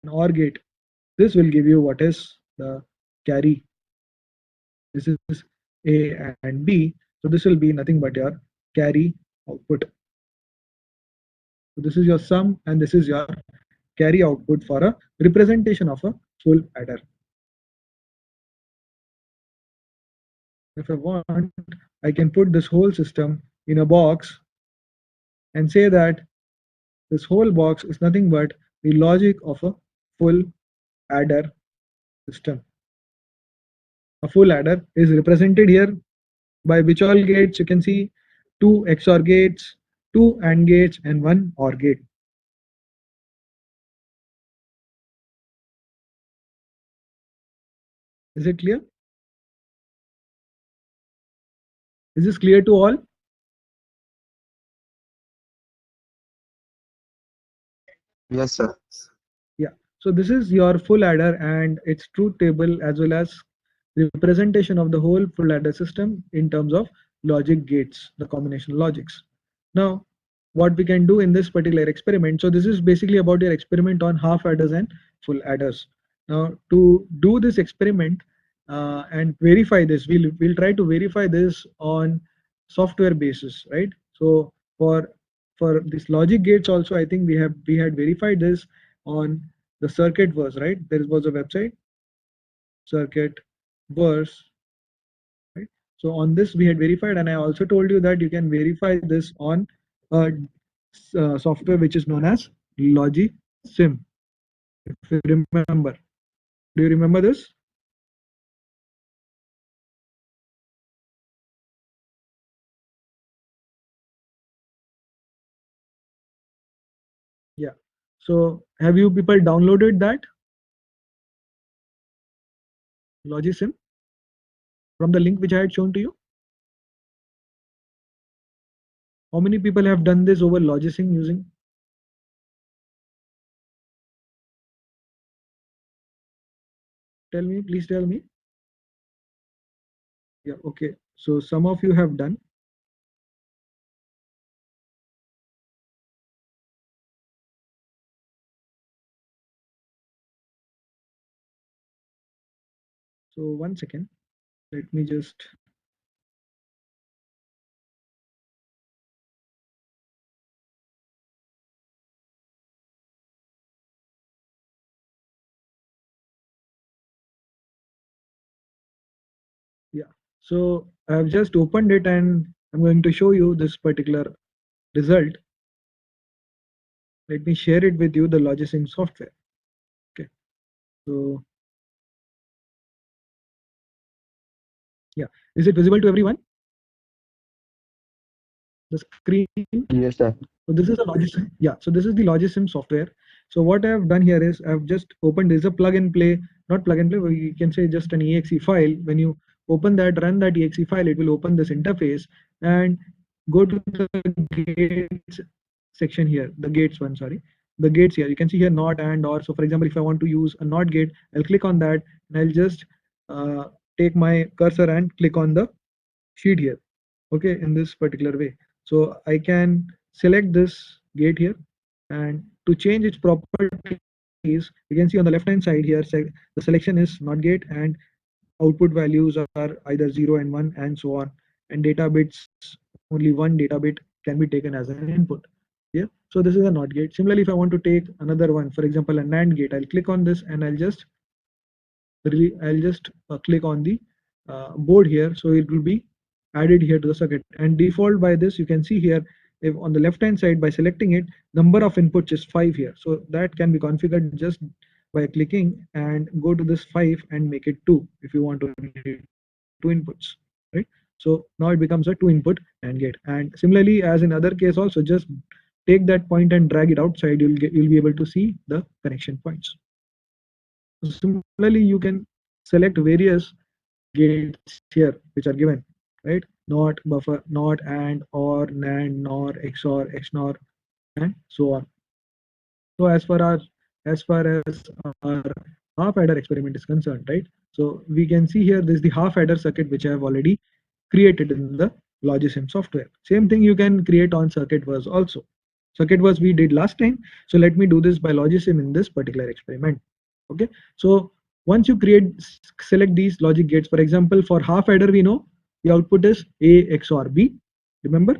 An OR gate. This will give you what is the carry. This is A and B. So this will be nothing but your carry output. So this is your sum and this is your carry output for a representation of a full adder. If I want, I can put this whole system in a box and say that this whole box is nothing but the logic of a full adder system. A full adder is represented here by which all gates? You can see two XOR gates, two AND gates, and one OR gate. Is it clear? Is this clear to all? Yes, sir. Yeah. So this is your full adder and its truth table as well as representation of the whole full adder system in terms of logic gates, the combination logics. Now, what we can do in this particular experiment. So this is basically about your experiment on half adders and full adders. Now, to do this experiment and verify this, we'll try to verify this on software basis, right? So for this logic gates also, I think we had verified this on the circuit was, right? There was a website, circuit verse, right? So on this we had verified, and I also told you that you can verify this on a software which is known as LogiSim. If you remember, do you remember this? Yeah. So have you people downloaded that LogiSim from the link which I had shown to you? How many people have done this over LogiSim using? Tell me, please tell me. Yeah, okay. So some of you have done. So one second. Let me just. Yeah. So I have just opened it and I'm going to show you this particular result. Let me share it with you, the LogiSim software. Okay. So yeah, is it visible to everyone? The screen. Yes, sir. So this is a Logisim. Yeah, so this is the Logisim software. So what I have done here is I've just opened is a plug and play, not plug and play, but you can say just an exe file. When you open that, run that exe file, it will open this interface and go to the gates section here, the gates one, sorry, the gates here. You can see here not and or. So for example, if I want to use a not gate, I'll click on that and I'll just uh, take my cursor and click on the sheet here, okay, in this particular way. So I can select this gate here, and to change its properties, you can see on the left hand side here, the selection is not gate and output values are either 0 and 1 and so on, and data bits, only one data bit can be taken as an input. Yeah, so this is a not gate. Similarly, if I want to take another one, for example a NAND gate, I'll click on this and I'll just click on the board here, so it will be added here to the circuit. And default by this, you can see here, if on the left hand side by selecting it, number of inputs is 5 here. So that can be configured just by clicking and go to this 5 and make it 2 if you want to need 2 inputs, right? So now it becomes a 2 input AND gate. And similarly, as in other case also, just take that point and drag it outside, you'll be able to see the connection points. Similarly, you can select various gates here which are given, right? Not, buffer, not, and, or, NAND, NOR, XOR, XNOR, and so on. So as far as our half adder experiment is concerned, right? So we can see here this is the half adder circuit which I have already created in the Logisim software. Same thing you can create on circuit verse also. Circuit verse we did last time. So let me do this by Logisim in this particular experiment. Okay. So once you select these logic gates, for example, for half adder, we know the output is A XOR B, remember?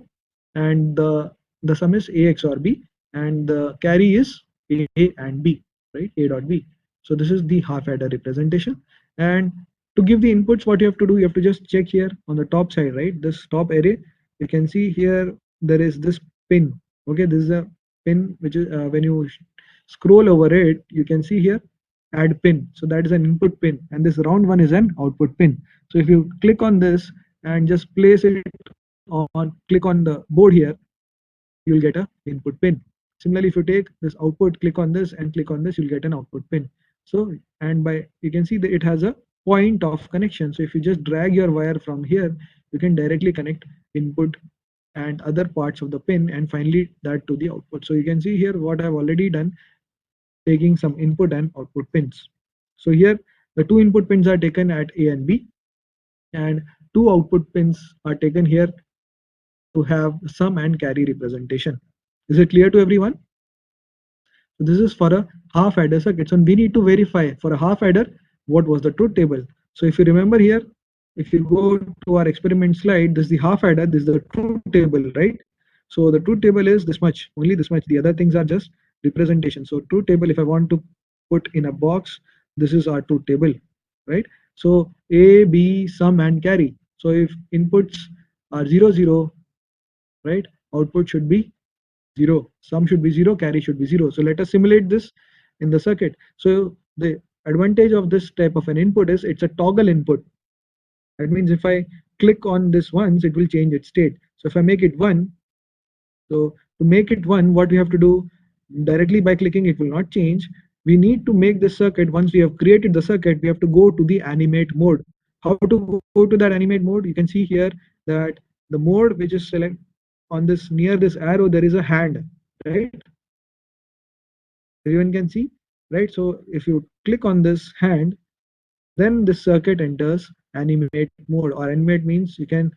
And the sum is A XOR B, and the carry is A and B, right? A dot B. So this is the half adder representation. And to give the inputs, what you have to do, you have to just check here on the top side, right? This top array, you can see here there is this pin. Okay, this is a pin which is when you scroll over it, you can see here add pin. So that is an input pin, and this round one is an output pin. So if you click on this and just place it on, click on the board here, you'll get a input pin. Similarly, if you take this output, click on this and click on this, you'll get an output pin. So, and by, you can see that it has a point of connection. So if you just drag your wire from here, you can directly connect input and other parts of the pin and finally that to the output. So you can see here what I've already done, taking some input and output pins. So here the two input pins are taken at A and B, and two output pins are taken here to have sum and carry representation. Is it clear to everyone? So this is for a half adder circuit. So we need to verify for a half adder what was the truth table. So if you remember here, if you go to our experiment slide, this is the half adder, this is the truth table, right? So the truth table is this much, only this much. The other things are just representation. So truth table, if I want to put in a box, this is our truth table, right? So A, B, sum and carry. So if inputs are 0, 0, right, output should be 0, sum should be 0, carry should be 0. So let us simulate this in the circuit. So the advantage of this type of an input is it's a toggle input. That means if I click on this once, it will change its state. So if I make it 1, so to make it 1, what we have to do, directly by clicking, it will not change. We need to make the circuit. Once we have created the circuit, we have to go to the animate mode. How to go to that animate mode? You can see here that the mode which is select on this, near this arrow, there is a hand, right? Everyone can see, right? So if you click on this hand, then this circuit enters animate mode, or animate means you can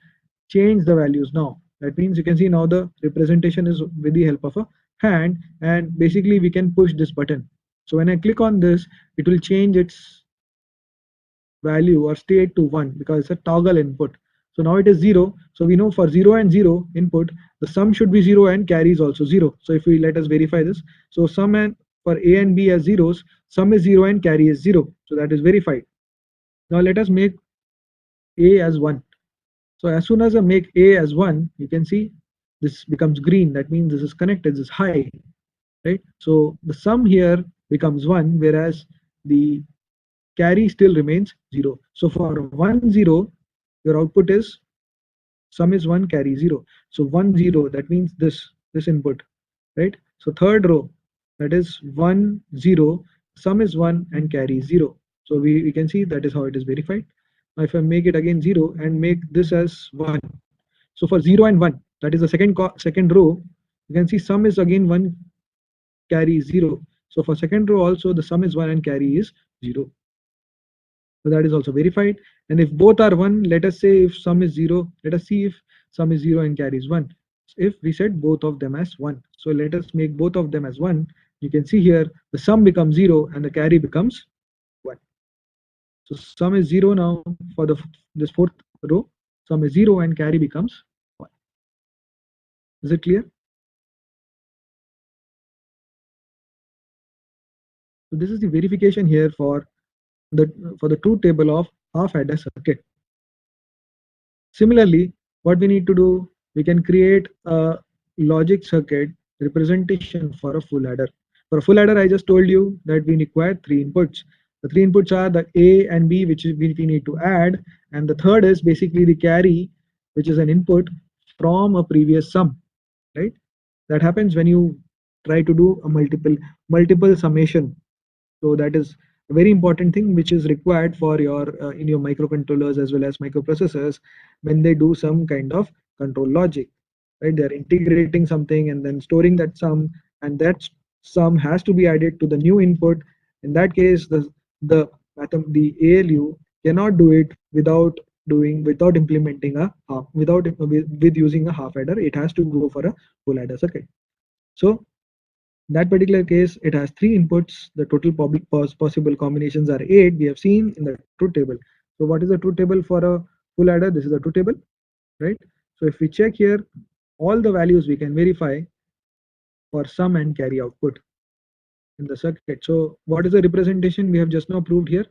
change the values now. That means you can see now the representation is with the help of a hand, and basically we can push this button. So when I click on this, it will change its value or state to 1 because it's a toggle input. So now it is 0. So we know for 0 and 0 input, the sum should be 0 and carry is also 0. So if we let us verify this, so sum and for A and B as zeros, sum is 0 and carry is 0. So that is verified. Now let us make A as 1. So as soon as I make A as 1, you can see this becomes green. That means this is connected, this is high, right? So the sum here becomes 1, whereas the carry still remains 0. So for 1, 0, your output is sum is 1, carry 0. So 1, 0, that means this input, right? So third row, that is 1, 0, sum is 1 and carry is 0. So we can see that is how it is verified. Now if I make it again 0 and make this as 1, so for 0 and 1, that is the second row, you can see sum is again 1, carry is 0. So for second row also, the sum is 1 and carry is 0. So that is also verified. And if both are 1, let us say if sum is 0, let us see if sum is 0 and carry is 1. If we set both of them as 1, so let us make both of them as 1. You can see here the sum becomes 0 and the carry becomes 1. So sum is 0 now for this fourth row. Sum is 0 and carry becomes 1. Is it clear? So this is the verification here the truth table of half adder circuit. Similarly, what we need to do, we can create a logic circuit representation for a full adder. For a full adder, I just told you that we require three inputs. The three inputs are the A and B, which we need to add, and the third is basically the carry, which is an input from a previous sum, right? That happens when you try to do a multiple summation. So that is a very important thing which is required for your in your microcontrollers as well as microprocessors when they do some kind of control logic, right? They're integrating something and then storing that sum, and that sum has to be added to the new input. In that case, the ALU cannot do it without implementing a half with using a half adder. It has to go for a full adder circuit. So that particular case, it has three inputs. The total possible combinations are 8. We have seen in the truth table. So what is the truth table for a full adder? This is the truth table, right? So if we check here, all the values we can verify for sum and carry output in the circuit. So what is the representation we have just now proved here,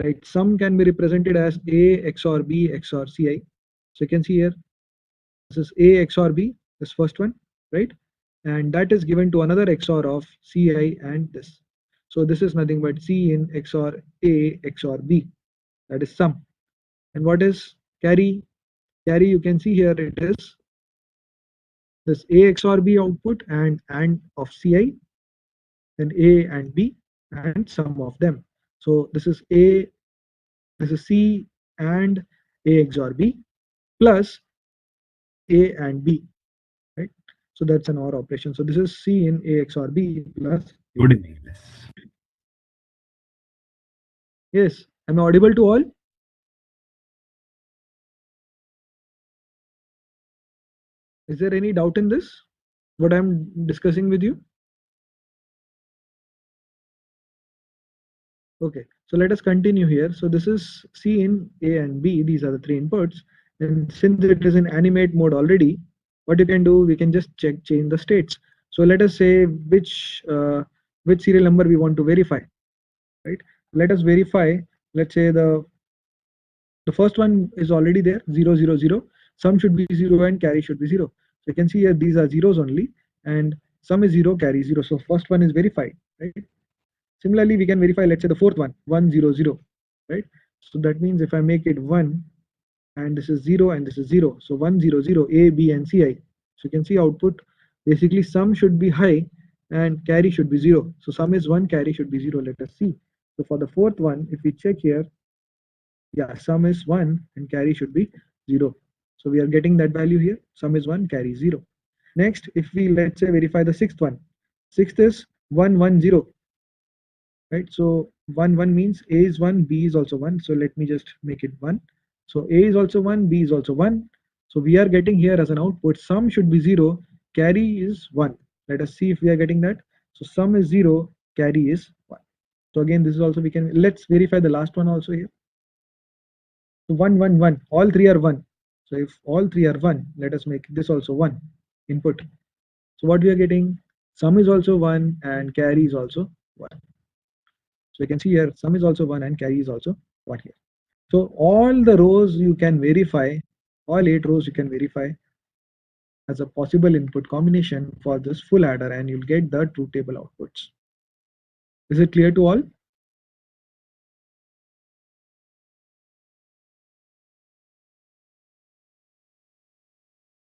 right? Sum can be represented as A XOR B XOR Ci. So you can see here, this is A XOR B, this first one, right? And that is given to another XOR of Ci and this. So this is nothing but C in XOR A XOR B, that is sum. And what is carry? Carry, you can see here, it is this A XOR B output and of Ci, then A and B and sum of them. So this is C and A XOR B plus A and B, right? So that's an OR operation. So this is C in A XOR B plus A. Good evening. Yes. Yes, am I audible to all? Is there any doubt in this, what I'm discussing with you? Okay, so let us continue here. So this is C in A and B. These are the three inputs. And since it is in animate mode already, what you can do, we can just change the states. So let us say which serial number we want to verify. right? Let us verify. Let's say the first one is already there, 000. Sum should be 0 and carry should be 0. So you can see here these are zeros only, and sum is 0, carry 0. So first one is verified, right? Similarly, we can verify, let's say the fourth one, 100, right? So that means if I make it 1, and this is 0 and this is 0, so 100, A, B, and Ci. So you can see output, basically sum should be high and carry should be 0. So sum is 1, carry should be 0. Let us see. So for the fourth one, if we check here, yeah, sum is 1 and carry should be 0. So we are getting that value here. Sum is 1, carry 0. Next, if we, let's say, verify the sixth one, sixth is 110, right? So 1 means A is 1, B is also 1. So let me just make it 1. So A is also 1, B is also 1. So we are getting here as an output, sum should be 0, carry is 1. Let us see if we are getting that. So sum is 0, carry is 1. So again, this is also, we can, let's verify the last one also here. So 1, 1, 1, all three are 1. So if all three are 1, let us make this also 1 input. So what we are getting, sum is also 1 and carry is also 1. So you can see here sum is also 1 and carry is also 1 here. So all the rows you can verify, all 8 rows you can verify as a possible input combination for this full adder, and you'll get the truth table outputs. Is it clear to all?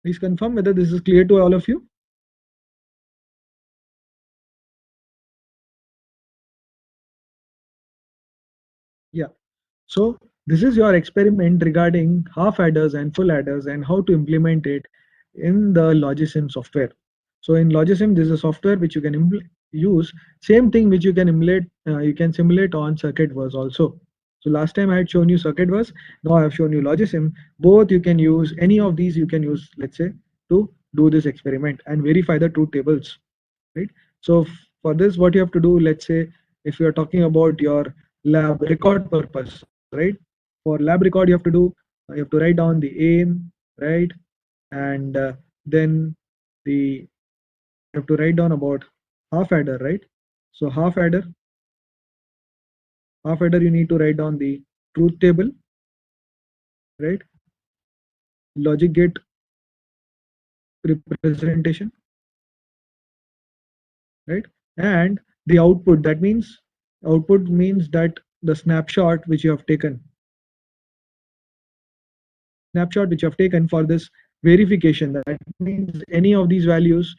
Please confirm whether this is clear to all of you. Yeah. So this is your experiment regarding half adders and full adders and how to implement it in the Logisim software. So in Logisim, this is a software which you can use, same thing which you can simulate on Circuitverse also. So last time I had shown you Circuitverse, now I have shown you Logisim. Both you can use, any of these you can use, let's say, to do this experiment and verify the truth tables, right? So for this, what you have to do, let's say, if you are talking about your lab record purpose, right? For lab record, you have to write down the aim, right? And then the you have to write down about half adder, right? So half adder, you need to write down the truth table, right? Logic gate representation, right? And the output. Output means that the snapshot which you have taken, for this verification. That means any of these values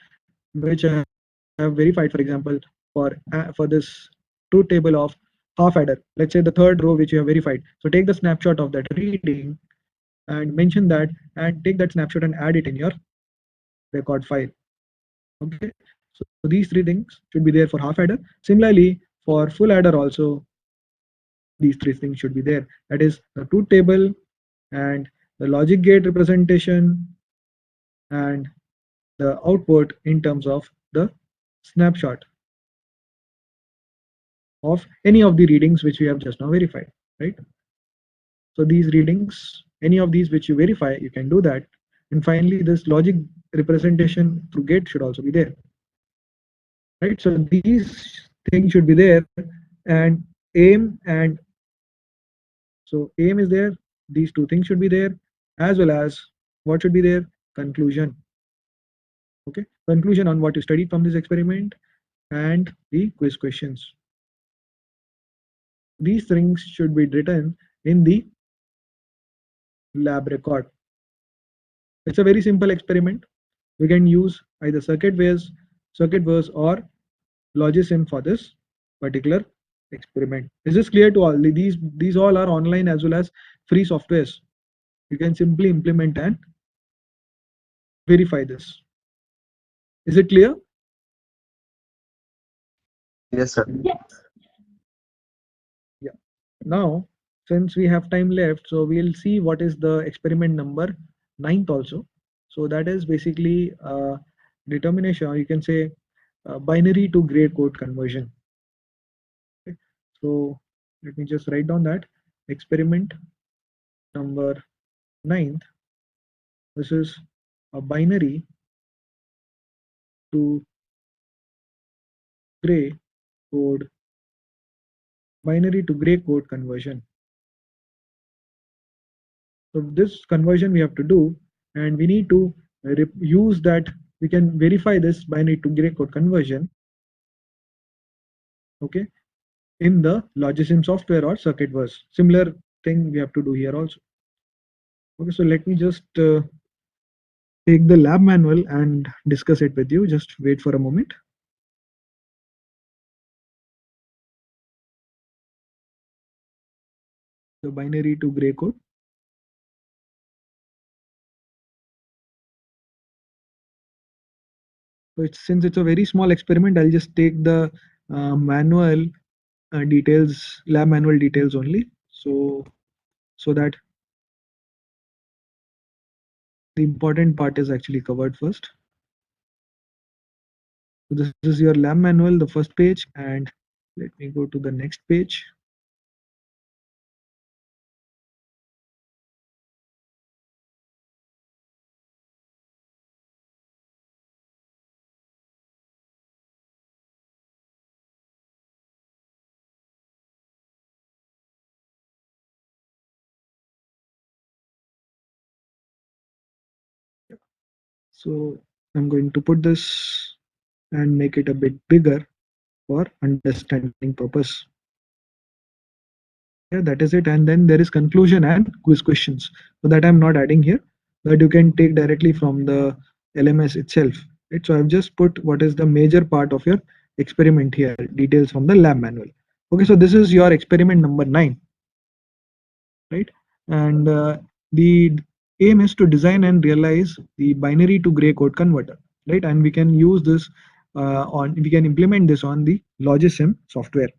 which I have verified, for example, for this truth table of half adder, let's say the third row which you have verified. So take the snapshot of that reading and mention that, and take that snapshot and add it in your record file. Okay, so these three things should be there for half adder. Similarly, for full adder also, these three things should be there. That is the truth table and the logic gate representation and the output in terms of the snapshot of any of the readings which we have just now verified, right? So these readings, any of these which you verify, you can do that. And finally, this logic representation through gate should also be there, right? So these things should be there, and aim and so aim is there. These two things should be there, as well as what should be there? Conclusion. Okay, conclusion on what you studied from this experiment and the quiz questions. These things should be written in the lab record. It's a very simple experiment. We can use either Circuitverse or Logisim for this particular experiment. Is this clear to all? These all are online as well as free softwares. You can simply implement and verify this. Is it clear? Yes, sir. Yeah. Now, since we have time left, so we'll see what is the experiment number 9th also. So that is basically determination, or you can say binary to gray code conversion. Okay. So let me just write down that experiment number 9th. This is a binary to gray code binary to gray code conversion. So this conversion we have to do, and we need to use that. We can verify this binary to gray code conversion, okay, in the Logisim software or circuit bus. Similar thing we have to do here also. Okay, so let me just take the lab manual and discuss it with you. Just wait for a moment. The binary to gray code. So since it's a very small experiment, I'll just take the manual details, lab manual details only. So that the important part is actually covered first. So this is your lab manual, the first page, and let me go to the next page. So I'm going to put this and make it a bit bigger for understanding purpose. Yeah, that is it. And then there is conclusion and quiz questions. So that I'm not adding here, that you can take directly from the LMS itself. Right? So I've just put what is the major part of your experiment here, details from the lab manual. Okay, so this is your experiment number 9, right? And the aim is to design and realize the binary to gray code converter, right? And we can use this we can implement this on the Logisim software.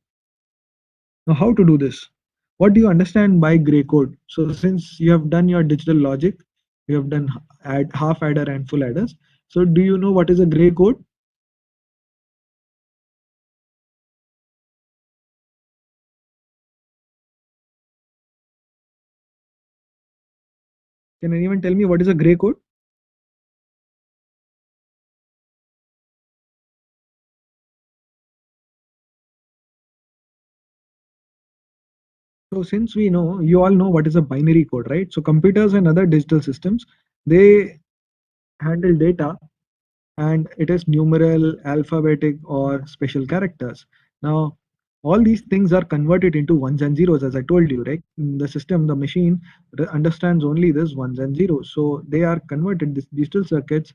Now, how to do this? What do you understand by gray code? So since you have done your digital logic, you have done half adder and full adders. So do you know what is a gray code? Can anyone tell me what is a gray code? So since we know, you all know what is a binary code, right? So computers and other digital systems, they handle data, and it is numeral, alphabetic, or special characters. Now, all these things are converted into ones and zeros, as I told you, right? In the system, the machine understands only this ones and zeros. So they are converted, these digital circuits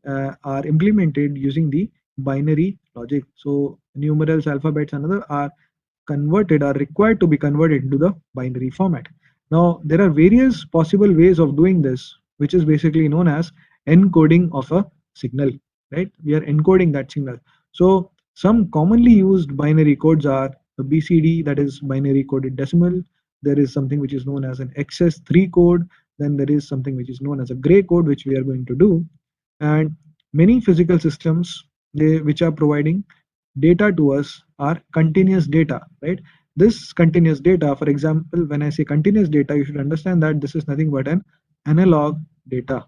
are implemented using the binary logic. So numerals, alphabets, and other are converted, are required to be converted into the binary format. Now, there are various possible ways of doing this, which is basically known as encoding of a signal, right? We are encoding that signal. So some commonly used binary codes are the BCD, that is binary coded decimal. There is something which is known as an XS3 code. Then there is something which is known as a gray code, which we are going to do. And many physical systems, which are providing data to us, are continuous data, right? This continuous data, for example, when I say continuous data, you should understand that this is nothing but an analog data,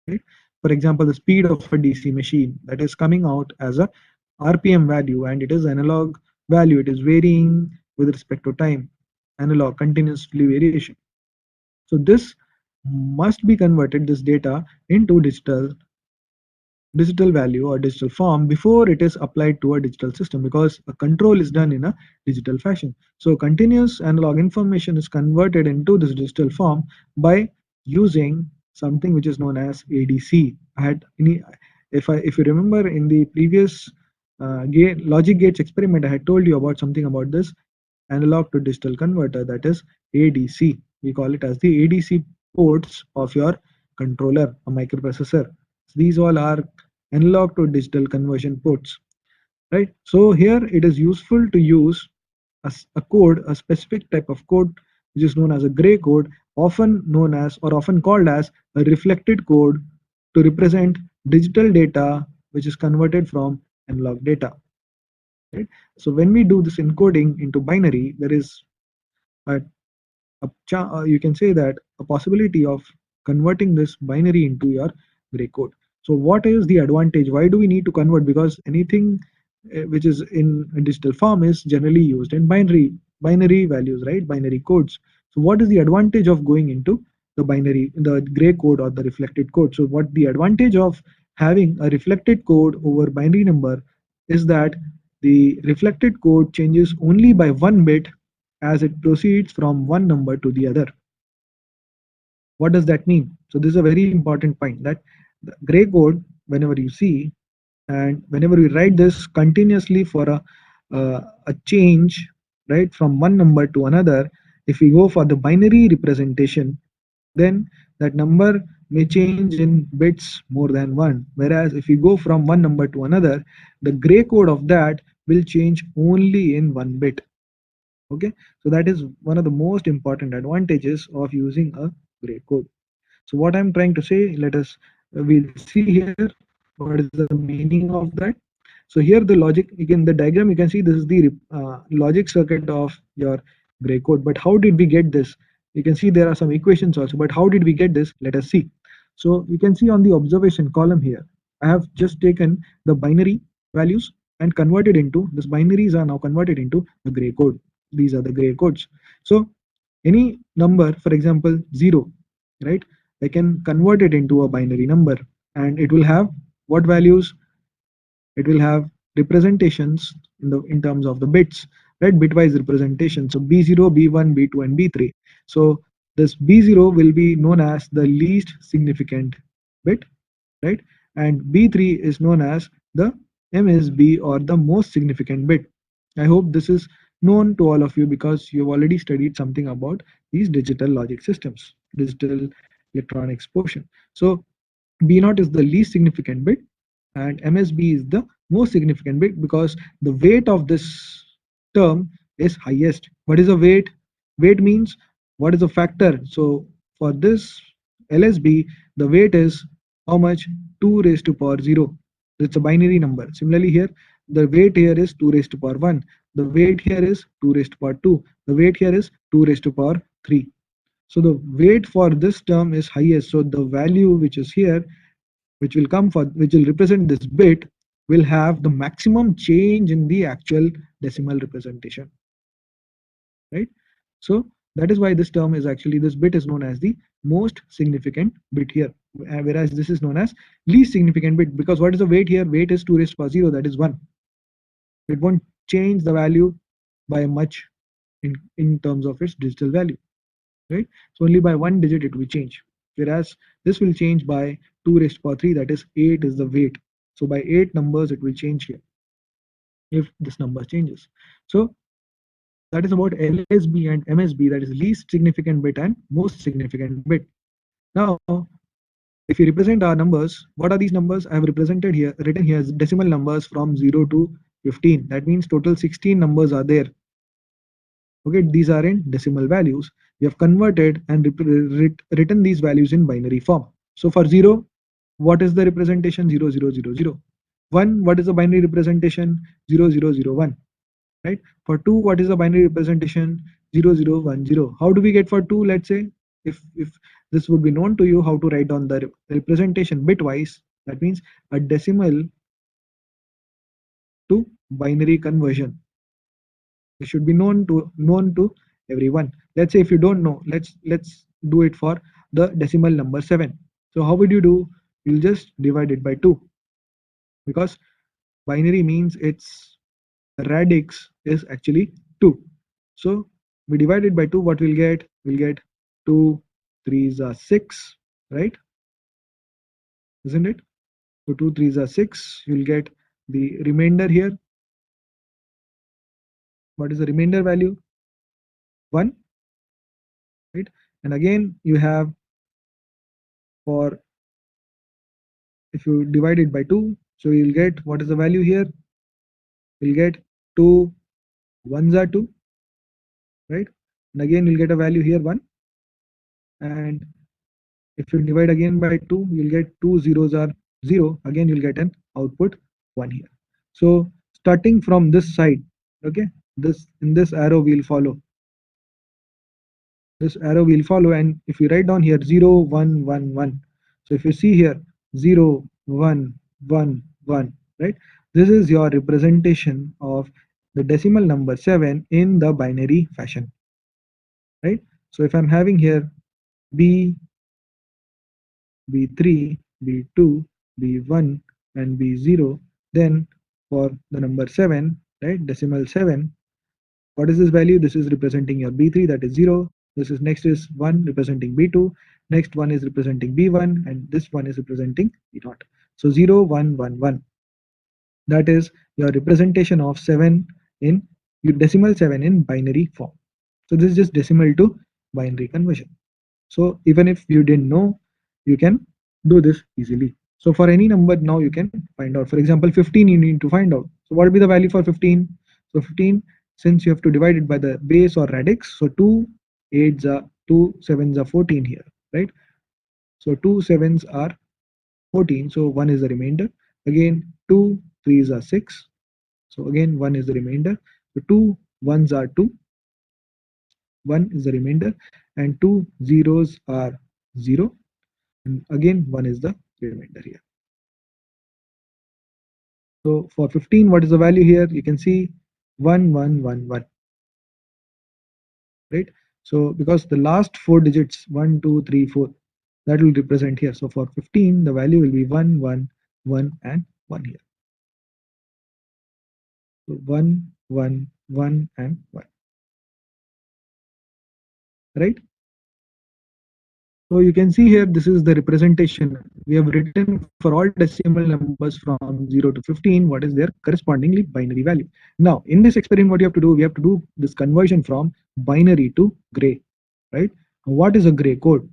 right? For example, the speed of a DC machine, that is coming out as a RPM value, and it is analog value. It is varying with respect to time, analog continuously variation. So this must be converted, this data, into digital value or digital form before it is applied to a digital system, because a control is done in a digital fashion. So continuous analog information is converted into this digital form by using something which is known as ADC. If you remember in the previous logic gates experiment, I had told you about something about this analog to digital converter, that is ADC. We call it as the ADC ports of your controller, a microprocessor. These all are analog to digital conversion ports, right? So here it is useful to use a code, a specific type of code, which is known as a gray code, often known as or often called as a reflected code, to represent digital data which is converted from analog data, right? So when we do this encoding into binary, there is a you can say that a possibility of converting this binary into your gray code. So what is the advantage? Why do we need to convert? Because anything which is in a digital form, is generally used in binary values, right? Binary codes. So what is the advantage of going into the gray code or the reflected code? So what the advantage of having a reflected code over binary number is that the reflected code changes only by one bit as it proceeds from one number to the other. What does that mean? So this is a very important point, that the gray code, whenever you see, and whenever we write this continuously for a change, right, from one number to another, if we go for the binary representation, then that number may change in bits more than one. Whereas if we go from one number to another, the gray code of that will change only in one bit. Okay, so that is one of the most important advantages of using a gray code. So what I'm trying to say, we'll see here what is the meaning of that. So here the logic, again the diagram, you can see this is the logic circuit of your gray code. But how did we get this? You can see there are some equations also, but how did we get this? Let us see. So you can see on the observation column here, I have just taken the binary values and converted into, this binaries are now converted into the gray code. These are the gray codes. So any number, for example, 0, right? I can convert it into a binary number, and it will have what values? It will have representations in terms of the bits, right? Bitwise representation. So B0, B1, B2, and B3. So this B0 will be known as the least significant bit, right? And B3 is known as the MSB, or the most significant bit. I hope this is known to all of you because you've already studied something about these digital logic systems, digital electronics portion. So B0 is the least significant bit and MSB is the most significant bit because the weight of this term is highest. What is a weight? Weight means what is a factor. So for this LSB, the weight is how much? 2 raised to power 0. It's a binary number. Similarly here, the weight here is 2 raised to power 1. The weight here is 2 raised to power 2. The weight here is 2 raised to power 3. So the weight for this term is highest. So the value which is here, which will represent this bit, will have the maximum change in the actual decimal representation, right? So that is why this term is actually, this bit is known as the most significant bit here, whereas this is known as least significant bit, because what is the weight here? Weight is 2 raised to power 0, that is 1. It won't change the value by much in terms of its digital value, right? So only by one digit it will change, whereas this will change by 2 raised to power 3, that is 8 is the weight. So by 8 numbers it will change here if this number changes. So that is about LSB and MSB, that is least significant bit and most significant bit. Now if we represent our numbers, what are these numbers? I have represented here, written here as decimal numbers from 0 to 15. That means total 16 numbers are there. Okay, these are in decimal values. We have converted and written these values in binary form. So for 0, what is the representation? 0 0 0 0. 1, what is the binary representation? 0 0 0 1. Right? For 2, what is the binary representation? 0 0 1 0. How do we get for 2? Let's say if this would be known to you, how to write down the representation bitwise, that means a decimal to binary conversion. It should be known to everyone. Let's say if you don't know, let's do it for the decimal number 7. So how would you do? You'll just divide it by 2, because binary means its radix is actually 2. So we divide it by 2, what we'll get? We'll get 2 3s are 6, right? Isn't it? So 2 3s are 6. You'll get the remainder here. What is the remainder value? 1, right? And again you have, for if you divide it by 2, so you'll get, what is the value here? You'll get 2 1s are 2, right? And again you'll get a value here 1, and if you divide again by 2, you'll get 2 zeros are 0. Again you'll get an output 1 here. So starting from this side, okay, this in this arrow we'll follow, and if you write down here 0 1 1 1, so if you see here 0 1 1 1, right? This is your representation of the decimal number 7 in the binary fashion, right? So if I'm having here B, B3, B2, B1 and B0, then for the number 7, right, decimal 7, what is this value? This is representing your B3, that is 0. This is next is 1 representing B2. Next one is representing B1 and this one is representing B0. So 0, 1, 1, 1. That is your representation of 7 in your decimal 7 in binary form. So this is just decimal to binary conversion. So even if you didn't know, you can do this easily. So for any number now you can find out. For example, 15 you need to find out. So what will be the value for 15? So 15, since you have to divide it by the base or radix, so 2 8s are 2 7s are 14 here, right? So 2 7s are 14, so 1 is the remainder. Again 2 3s are 6, so again 1 is the remainder. So 2 1s are 2, 1 is the remainder, and 2 zeros are 0, and again 1 is the remainder here. So for 15, what is the value here? You can see 1 1 1 1, right? So because the last four digits 1 2 3 4, that will represent here. So for 15 the value will be 1 1 1 and 1 here. So 1 1 1 and 1, right? So you can see here, this is the representation. We have written for all decimal numbers from 0 to 15, what is their correspondingly binary value. Now, in this experiment, what you have to do, we have to do this conversion from binary to gray, right? What is a gray code?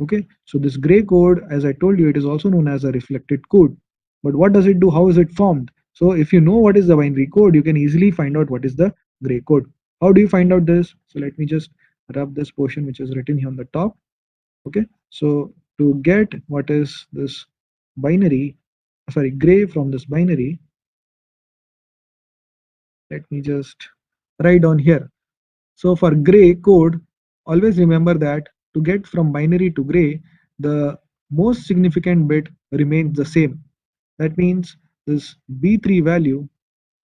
Okay, so this gray code, as I told you, it is also known as a reflected code. But what does it do? How is it formed? So if you know what is the binary code, you can easily find out what is the gray code. How do you find out this? So let me just rub this portion which is written here on the top. Okay, so to get what is this binary, sorry, gray from this binary, let me just write down here. So for gray code, always remember that to get from binary to gray, the most significant bit remains the same. That means this B3 value,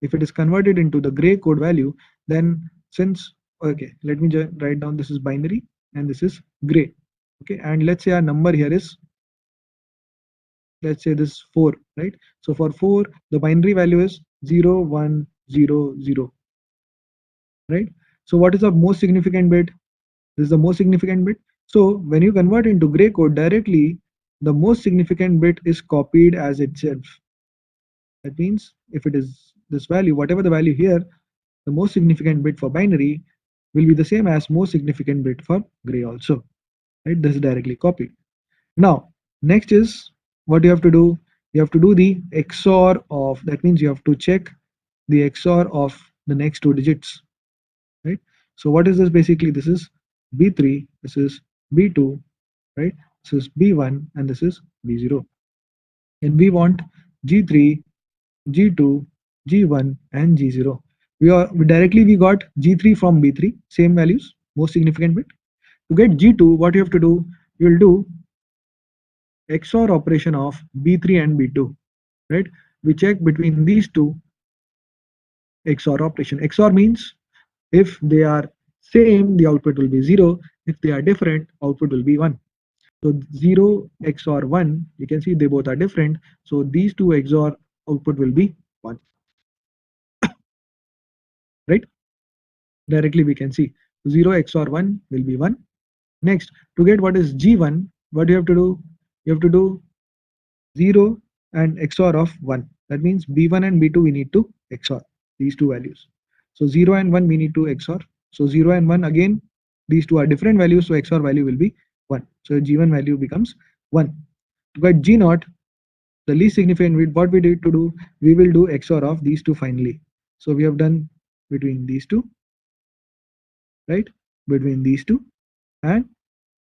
if it is converted into the gray code value, then since, okay, let me just write down, this is binary and this is gray. Okay, and let's say our number here is, let's say this 4, right? So for 4, the binary value is 0 1 0 0, right? So what is the most significant bit? This is the most significant bit. So when you convert into gray code directly, the most significant bit is copied as itself. That means if it is this value, whatever the value here, the most significant bit for binary will be the same as most significant bit for gray also, right? This is directly copied. Now next is what you have to do. You have to do the XOR of, that means you have to check the XOR of the next two digits, right? So what is this basically? This is B3, this is B2, right? This is B1 and this is B0. And we want G3, G2, G1 and G0. We directly we got G3 from B3, same values, most significant bit. To get G2, what you have to do? You will do XOR operation of B3 and B2, right? We check between these two XOR operation. XOR means if they are same, the output will be 0. If they are different, output will be 1. So 0 XOR 1, you can see they both are different. So these two XOR output will be 1, right? Directly we can see 0 XOR 1 will be 1. Next, to get what is G1, what you have to do? You have to do 0 and XOR of 1. That means B1 and B2 we need to XOR these two values. So 0 and 1 we need to XOR. So 0 and 1 again, these two are different values, so XOR value will be 1. So G1 value becomes 1. To get G0, the least significant bit, what we need to do? We will do XOR of these two finally. So we have done between these two, right? Between these two, and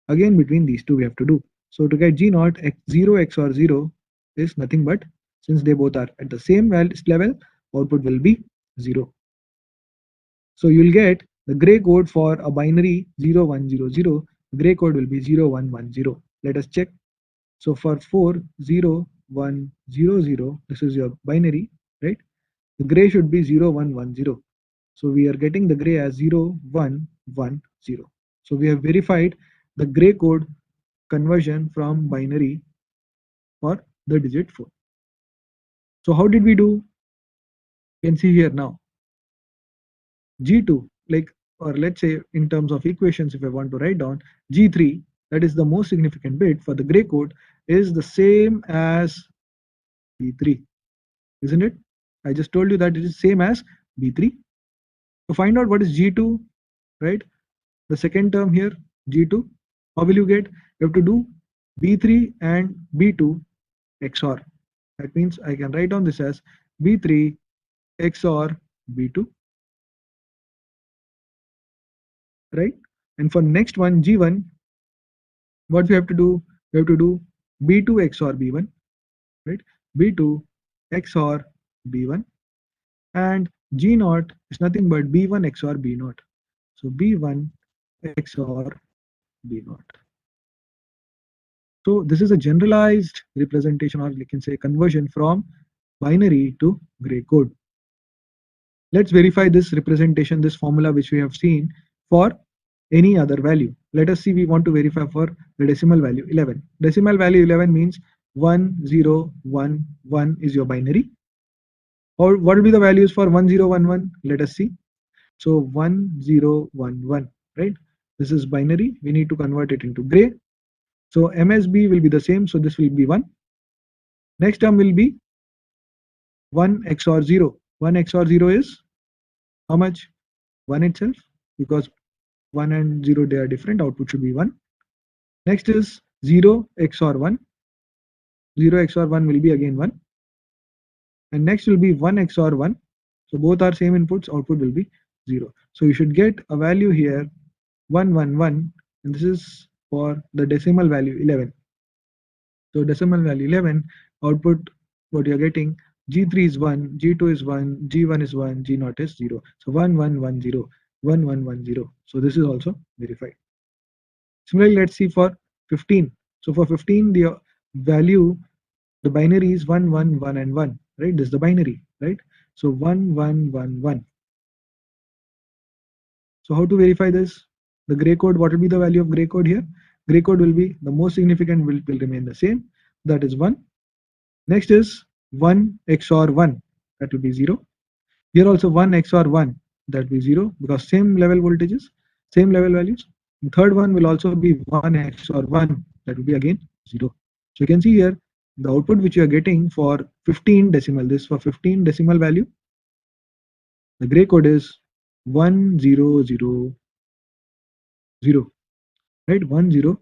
again between these two we have to do. So to get G0, 0 XOR 0 is nothing but, since they both are at the same level, output will be 0. So you'll get the gray code for a binary 0 1 0 0. The gray code will be 0 1 1 0. Let us check. So for 4 0 1 0 0, this is your binary, right? The gray should be 0 1 1 0. So we are getting the gray as 0 1 1 0. So we have verified the gray code conversion from binary for the digit 4. So how did we do? You can see here now G2, like, or let's say in terms of equations, if I want to write down G3, that is the most significant bit for the gray code, is the same as B3, isn't it? I just told you that it is same as B3. To find out what is G2, right? The second term here, G2, how will you get? You have to do B3 and B2 XOR. That means I can write down this as B3 XOR B2, right? And for next one, G1, what we have to do? We have to do B2 XOR B1, right? B2 XOR B1, and G naught is nothing but B1 XOR B naught. So B1 XOR B naught. So this is a generalized representation, or you can say conversion from binary to gray code. Let's verify this representation, this formula which we have seen for any other value. Let us see, we want to verify for the decimal value 11. Decimal value 11 means 1011 is your binary. Or what will be the values for 1011? Let us see. So 1011, right? This is binary. We need to convert it into gray. So MSB will be the same. So this will be 1. Next term will be 1 XOR 0. 1 XOR 0 is how much? 1 itself, because 1 and 0, they are different. Output should be 1. Next is 0 XOR 1. 0 XOR 1 will be again 1. And next will be 1 XOR 1. So both are same inputs, output will be 0. So you should get a value here 111, and this is for the decimal value 11. So decimal value 11, output what you're getting, G3 is 1, G2 is 1, G1 is 1, G 0 is 0. So 1110, 1110. So this is also verified. Similarly, let's see for 15. So for 15, the value, the binary is 1 1 1 and 1, right? This is the binary, right? So 1 1 1 1. So how to verify this? The gray code, what will be the value of gray code here? Gray code will be the most significant, will remain the same, that is 1. Next is 1 XOR 1, that will be 0. Here also 1 XOR 1, that will be 0, because same level voltages, same level values. The third one will also be 1 XOR 1, that will be again 0. So you can see here the output which you are getting for 15 decimal, this for 15 decimal value, the gray code is 1000, right? 1000.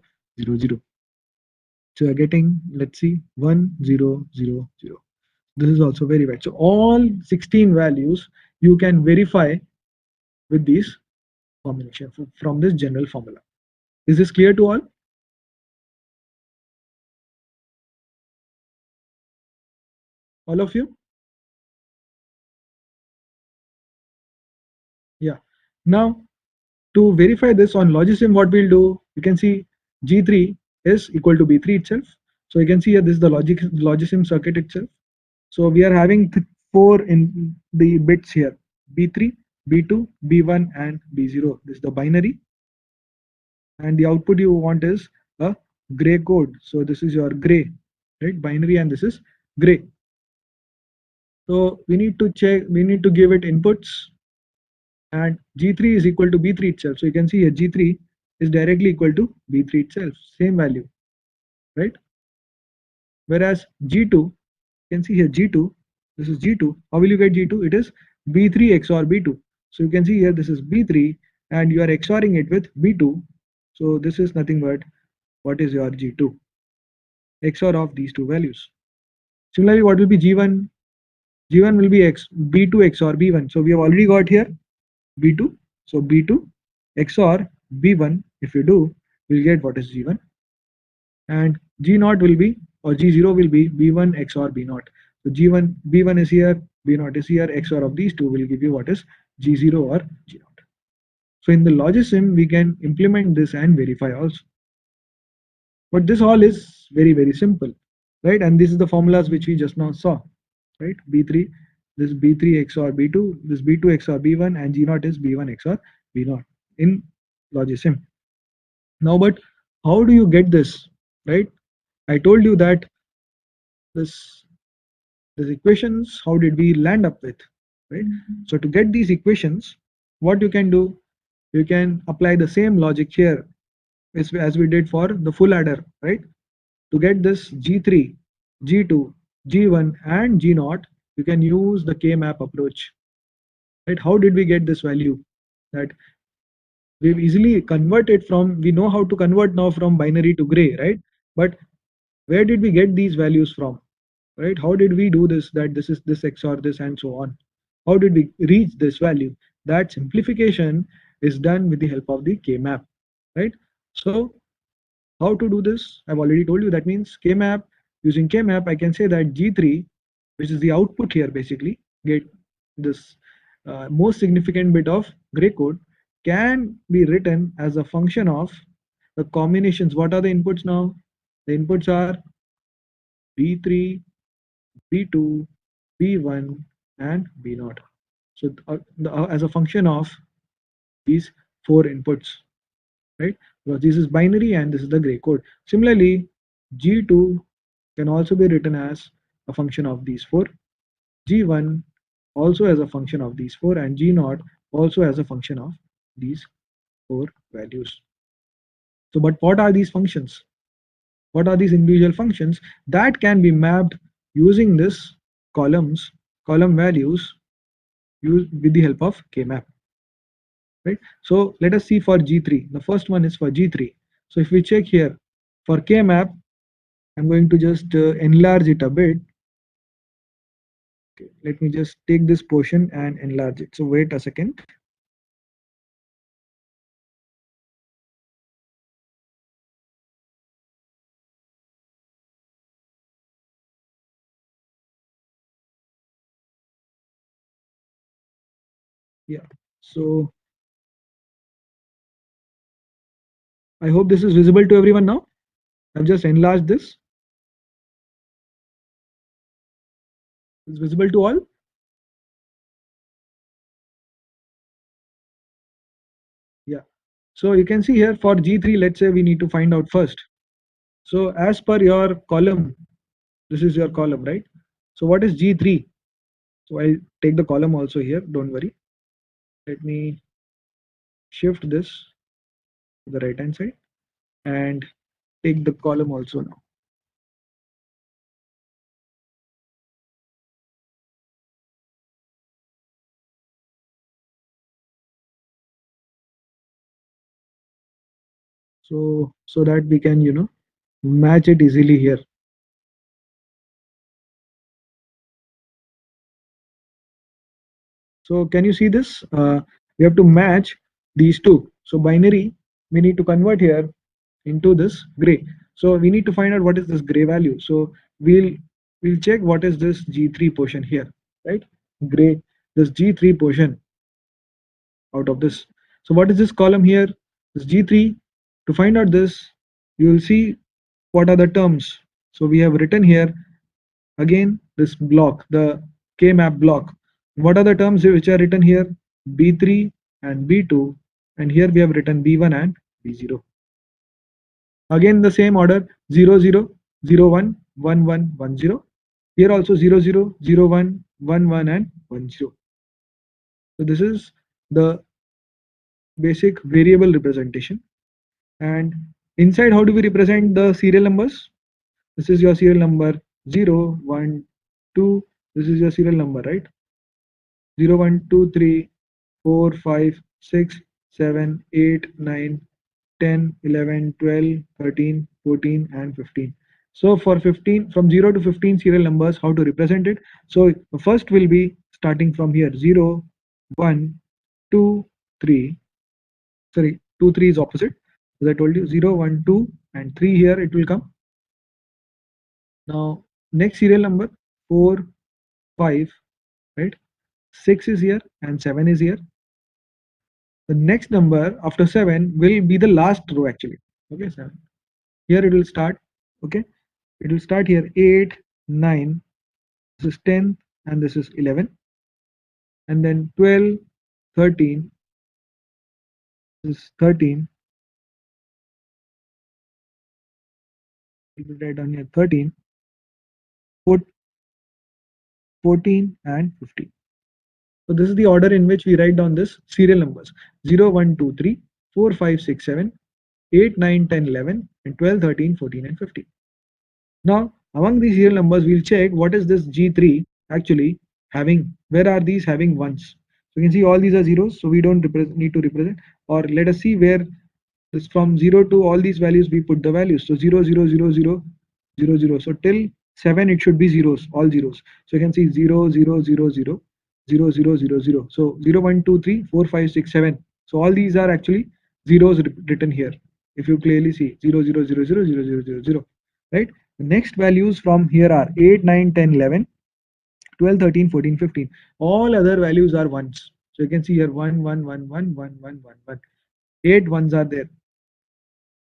So you're getting, let's see, 1000. This is also verified. So all 16 values you can verify with these combination from this general formula. Is this clear to all? All of you? Yeah. Now to verify this on logisim, what we'll do, you can see G3 is equal to B3 itself. So you can see here this is the logisim circuit itself. So we are having 4 in the bits here, B3, B2, B1 and B0. This is the binary, and the output you want is a gray code. So this is your gray, right? Binary, and this is gray. So we need to check, we need to give it inputs, and G3 is equal to B3 itself. So you can see here G3 is directly equal to B3 itself, same value, right? Whereas G2, you can see here G2, this is G2. How will you get G2? It is B3 XOR B2. So you can see here this is B3 and you are XORing it with B2. So this is nothing but what is your G2? XOR of these two values. Similarly, what will be G1? G1 will be B2 XOR B1. So we have already got here B2. So B2 XOR B1, if you do, we'll get what is G1. And G0 will be, or G0 will be B1 XOR B0. So G1, B1 is here, B0 is here, XOR of these two will give you what is G0 or G0. So in the logisim, we can implement this and verify also. But this all is very, very simple, right? And this is the formulas which we just now saw, right? B3, this B3 XOR B2, this B2 XOR B1, and G naught is B1 XOR B naught in logism. Now, but how do you get this, right? I told you that this these equations, how did we land up with, right? So to get these equations, what you can do, you can apply the same logic here as we did for the full adder, right? To get this G3, G2, G1 and G naught, you can use the K-map approach, right? How did we get this value? That we've easily converted from, we know how to convert now from binary to gray, right? But where did we get these values from, right? How did we do this, that this is this XOR this and so on? How did we reach this value? That simplification is done with the help of the K-map, right? So how to do this? I've already told you. That means K-map, using K-map, I can say that G3, which is the output here basically, get this most significant bit of gray code, can be written as a function of the combinations. What are the inputs now? The inputs are B3, B2, B1, and B naught. So as a function of these four inputs, right? Because this is binary and this is the gray code. Similarly, G2 can also be written as a function of these four. G1 also as a function of these four, and G naught also as a function of these four values. So, but what are these functions? What are these individual functions that can be mapped using this column values used with the help of K-map, right? So let us see for G3. The first one is for G3. So if we check here for K-map, I'm going to just enlarge it a bit. Okay, let me just take this portion and enlarge it. So wait a second. Yeah. So I hope this is visible to everyone now. I've just enlarged this. It's visible to all. Yeah. So you can see here for G3, let's say we need to find out first. So as per your column, this is your column, right? So what is G3? So I'll take the column also here, don't worry. Let me shift this to the right hand side and take the column also now. So that we can, match it easily here. So can you see this? We have to match these two. So binary, we need to convert here into this gray. So we need to find out what is this gray value. So we'll check what is this G3 portion here, right? Gray, this G3 portion out of this. So what is this column here? This G3. To find out this, you will see what are the terms. So we have written here again this block, the K-map block. What are the terms which are written here? B3 and B2, and here we have written B1 and B0. Again the same order, 0 0 0 1 1 1 1 0. Here also 0 0 0 1 1 1 and 1 0. So this is the basic variable representation. And inside, how do we represent the serial numbers? This is your serial number 0 1 2. This is your serial number, right? 0 1 2 3 4 5 6 7 8 9 10 11 12 13 14 and 15. So for 15, from 0 to 15 serial numbers, how to represent it? So the first will be starting from here, 0 1 2 3. Sorry, 2 3 is opposite, as I told you, 0 1 2 and 3 here it will come. Now next serial number 4 5, right? 6 is here and 7 is here. The next number after 7 will be the last row actually. Okay, 7. Here it will start. Okay, it will start here 8 9. This is 10 and this is 11. and then 12, 13, this is 13, we'll write down here 13, 14, and 15. So this is the order in which we write down this serial numbers 0, 1, 2, 3, 4, 5, 6, 7, 8, 9, 10, 11, and 12, 13, 14, and 15. Now, among these serial numbers, we'll check what is this G3 actually having, where are these having ones. So you can see all these are zeros, so we don't need to represent, or let us see where this from 0 to all these values we put the values. So 0, 0, 0, 0, 0, 0. So till 7 it should be zeros, all zeros. So you can see 0, 0, 0, 0, 0, 0, 0, 0. So 0, 1, 2, 3, 4, 5, 6, 7. So all these are actually zeros written here. If you clearly see 0, 0, 0, 0, 0, 0, 0, 0, right? The next values from here are 8, 9, 10, 11, 12, 13, 14, 15. All other values are ones. So you can see here 1, 1, 1, 1, 1, 1, 1, 1. 8 ones are there.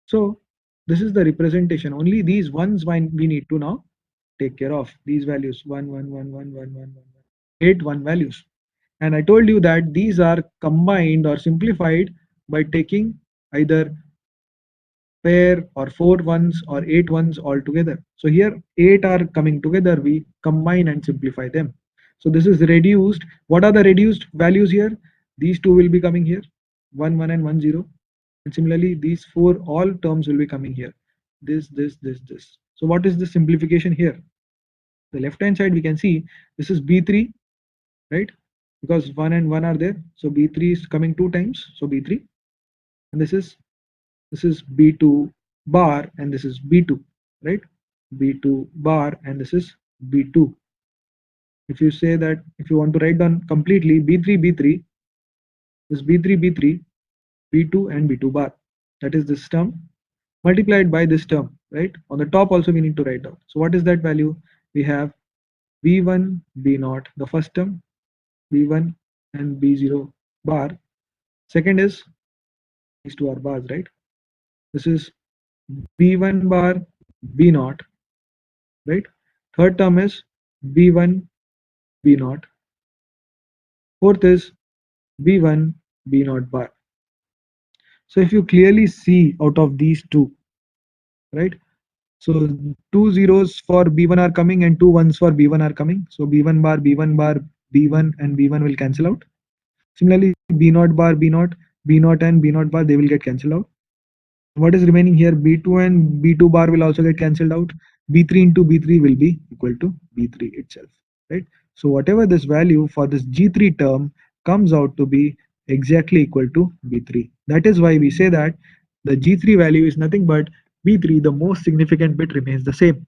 So this is the representation. Only these ones we need to now take care of. These values 1, 1, 1, 1, 1, 1, 1, 1. 8 1 values. And I told you that these are combined or simplified by taking either pair or 4 ones or 8 ones all together. So here 8 are coming together, we combine and simplify them. So this is reduced. What are the reduced values here? These two will be coming here, 1 1 and 1 0. And similarly these 4 all terms will be coming here, this. So what is the simplification here? The left hand side we can see this is B3, right? Because 1 and 1 are there, so B3 is coming 2 times, so B3. And this is B2 bar and this is B2, right? B2 bar and this is B2. If you say that, if you want to write down completely B3 B3, this B3 B3, B2 and B2 bar, that is this term multiplied by this term, right? On the top also we need to write down. So what is that value? We have B1 B0, the first term, B1 and B0 bar. Second is these two are bars, right? This is B1 bar B0, right? Third term is B1 B0. Fourth is B1 B0 bar. So if you clearly see out of these two, right? So two zeros for B1 are coming and two ones for B1 are coming. So B1 bar, B1 bar, B1 and B1 will cancel out. Similarly, B0 bar, B0, B0 and B0 bar, they will get cancelled out. What is remaining here? B2 and B2 bar will also get cancelled out. B3 into B3 will be equal to B3 itself, right? So whatever this value for this G3 term comes out to be exactly equal to B3. That is why we say that the G3 value is nothing but B3, the most significant bit remains the same.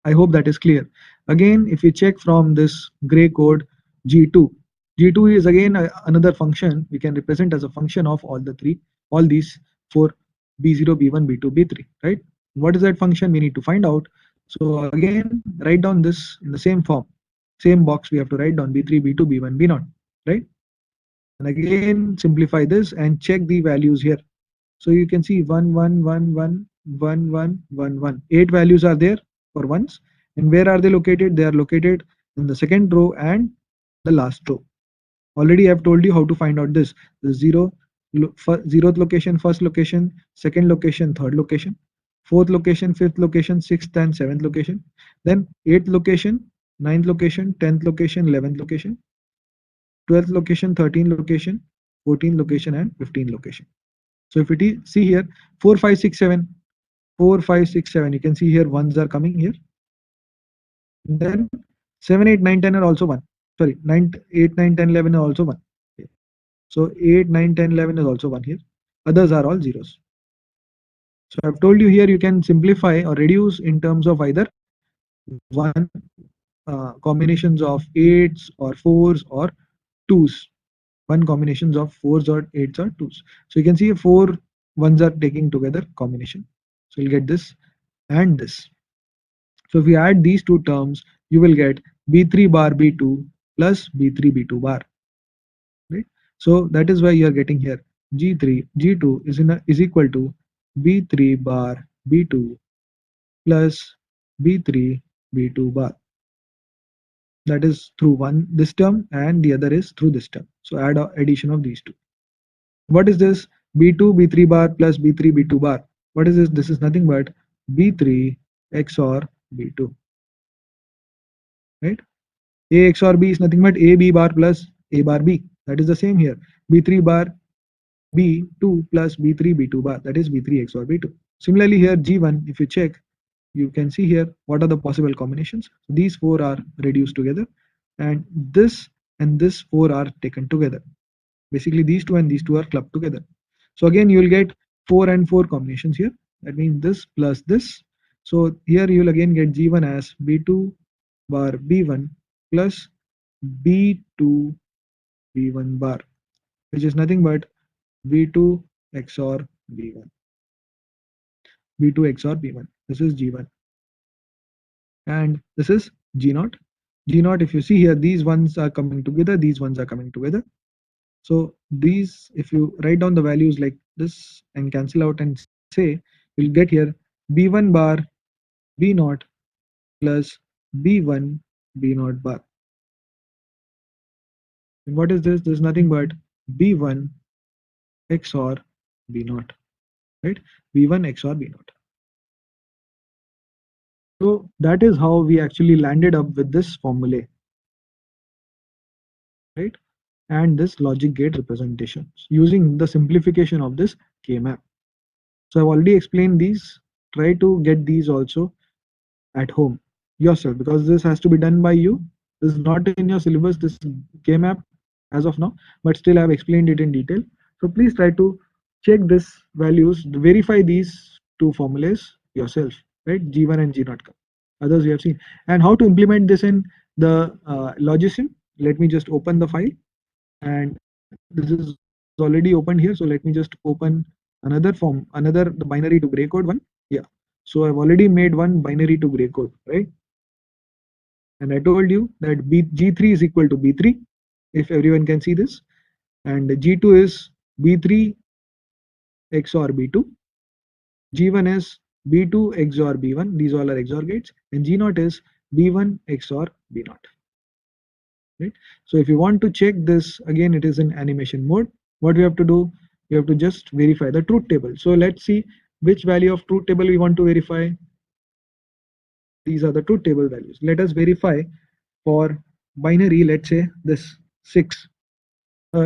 I hope that is clear. Again, if we check from this gray code G2, G2 is again another function we can represent as a function of all these four B0, B1, B2, B3, right? What is that function? We need to find out. So again, write down this in the same form, same box we have to write down B3, B2, B1, B0, right? And again, simplify this and check the values here. So you can see 1, 1, 1, 1, 1, 1, 1, 1. 8 values are there for ones. And where are they located? They are located in the second row and the last row. Already I've told you how to find out this. The zeroth location, first location, second location, third location, fourth location, fifth location, sixth and seventh location. Then eighth location, ninth location, 10th location, 11th location, 12th location, 13th location, 14th location, and 15th location. So if we see here 4, 5, 6, 7, 4, 5, 6, 7, you can see here ones are coming here. And then 7, 8, 9, 10 are also 1. Sorry, 9, 8, 9, 10, 11 are also 1. So 8, 9, 10, 11 is also 1 here. Others are all zeros. So I've told you here you can simplify or reduce in terms of either one combinations of 8s or 4s or 2s. One combinations of 4s or 8s or 2s. So you can see 4 ones are taking together combination. So you'll get this and this. So if you add these two terms, you will get B3 bar B2 plus B3 B2 bar, right? So that is why you are getting here G3 G2 is equal to B3 bar B2 plus B3 B2 bar. that is through one this term and the other is through this term. So add addition of these two. What is this? B2 B3 bar plus B3 B2 bar. What is this? This is nothing but B3 XOR B2, right? A XOR B is nothing but A B bar plus A bar B. That is the same here. B3 bar B2 plus B3 B2 bar. That is B3 XOR B2. Similarly here G1, if you check, you can see here what are the possible combinations. These four are reduced together and this four are taken together. Basically these two and these two are clubbed together. So again you will get 4 and 4 combinations here. That means this plus this. So here you will again get G1 as B2 bar B1 plus B2 B1 bar, which is nothing but B2 XOR B1. B2 XOR B1. This is G1 and this is G0. G0, if you see here, these ones are coming together, these ones are coming together. So these, if you write down the values like this and cancel out and say, you'll get here B1 bar B0 plus B1 B0 bar. And what is this? This is nothing but B1 XOR B0, right? B1 XOR B0. So that is how we actually landed up with this formulae, right? And this logic gate representation using the simplification of this K-map. So I've already explained these. Try to get these also at home yourself because this has to be done by you. This is not in your syllabus, this K-map as of now, but still I've explained it in detail. So please try to check this values, verify these two formulas yourself, right? G1 and G0. Others we have seen. And how to implement this in the logisim. Let me just open the file and this is already opened here. So let me just open another form, another the binary to gray code one. Yeah. So I've already made one binary to gray code, right? And I told you that G3 is equal to B3, if everyone can see this, and G2 is B3 XOR B2, G1 is B2 XOR B1, these all are XOR gates, and G0 is B1 XOR B0. Right? So if you want to check this, again it is in animation mode. What we have to do, we have to just verify the truth table. So let's see which value of truth table we want to verify. These are the truth table values. Let us verify for binary, let's say this 6,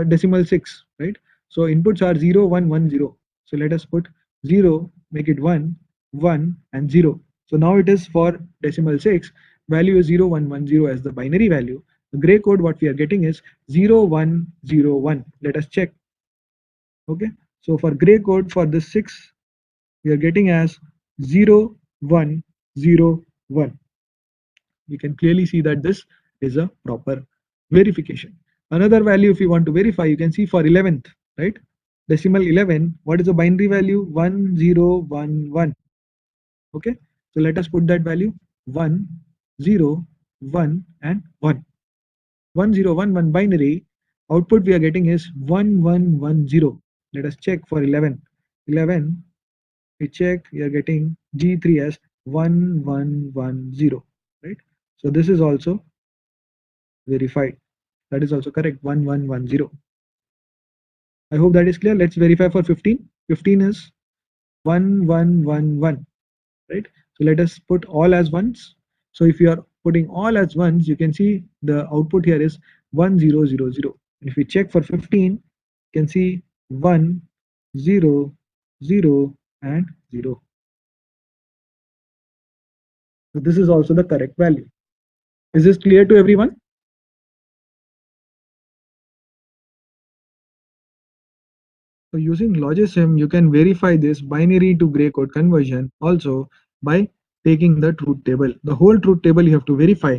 decimal 6, right? So inputs are 0 1 1 0. So let us put 0, make it 1 1 and 0. So now it is for decimal 6, value is 0 1 1 0 as the binary value. The gray code what we are getting is 0 1 0 1. Let us check. Okay, so for gray code for this 6 we are getting as 0 1 0 1. You can clearly see that this is a proper verification. Another value if you want to verify, you can see for 11th, right? Decimal 11, what is the binary value? 1011. Okay, so let us put that value 1 0 1 and 1. 1011 binary output we are getting is 1110. Let us check for 11. 11, we check, we are getting G3 as 1110, right? So this is also verified. That is also correct, 1110. I hope that is clear. Let's verify for 15. 15 is 1111, right? So let us put all as ones. So if you are putting all as ones, you can see the output here is 1000. If we check for 15, you can see 1 0 0 and 0. So this is also the correct value. Is this clear to everyone? So using Logisim, you can verify this binary to gray code conversion also by taking the truth table. The whole truth table you have to verify,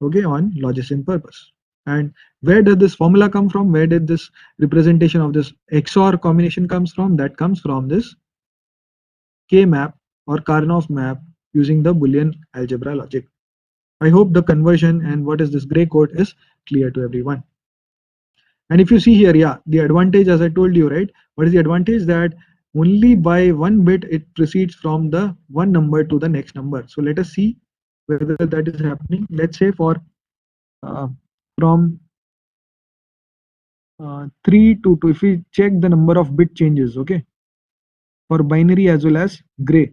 okay, on Logisim purpose. And where does this formula come from? Where did this representation of this XOR combination comes from? That comes from this K map or Karnoff map using the Boolean algebra logic. I hope the conversion and what is this gray code is clear to everyone. And if you see here, yeah, the advantage, as I told you, right? What is the advantage? That only by one bit it proceeds from the one number to the next number. So let us see whether that is happening. Let's say for uh, from 3 to 2, if we check the number of bit changes, okay, for binary as well as gray.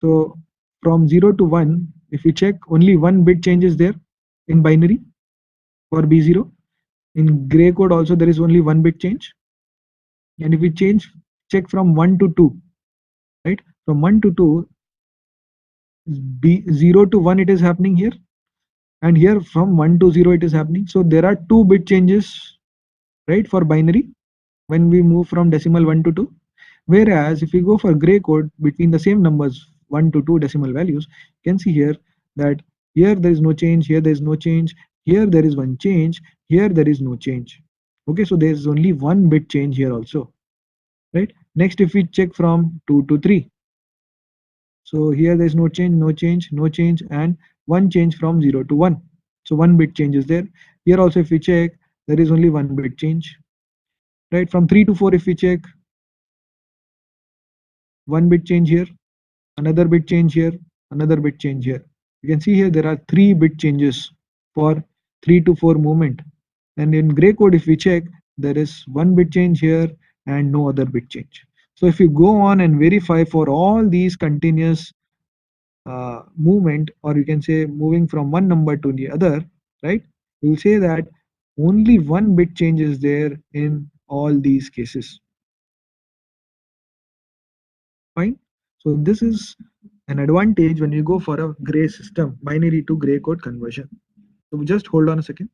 So from 0 to 1, if we check, only one bit change is there in binary for B0. In gray code also there is only one bit change. And if we check from 1 to 2, right? From 1 to 2, B0 to 1 it is happening here, and here from 1 to 0 it is happening. So there are two bit changes, right, for binary when we move from decimal 1 to 2. Whereas if we go for gray code between the same numbers 1 to 2 decimal values, you can see here that here there is no change, here there is no change, here there is one change, here there is no change. Okay, so there is only one bit change here also, right? Next, if we check from 2 to 3, so here there is no change, no change, no change, and one change from 0 to 1. So one bit change is there. Here also if we check, there is only one bit change, right? From 3 to 4, if we check, one bit change here, another bit change here, another bit change here. You can see here there are three bit changes for 3 to 4 movement. And in gray code, if we check, there is one bit change here and no other bit change. So if you go on and verify for all these continuous movement, or you can say moving from one number to the other, right? You'll say that only one bit change is there in all these cases. Fine. So this is an advantage when you go for a gray system, binary to gray code conversion. So just hold on a second.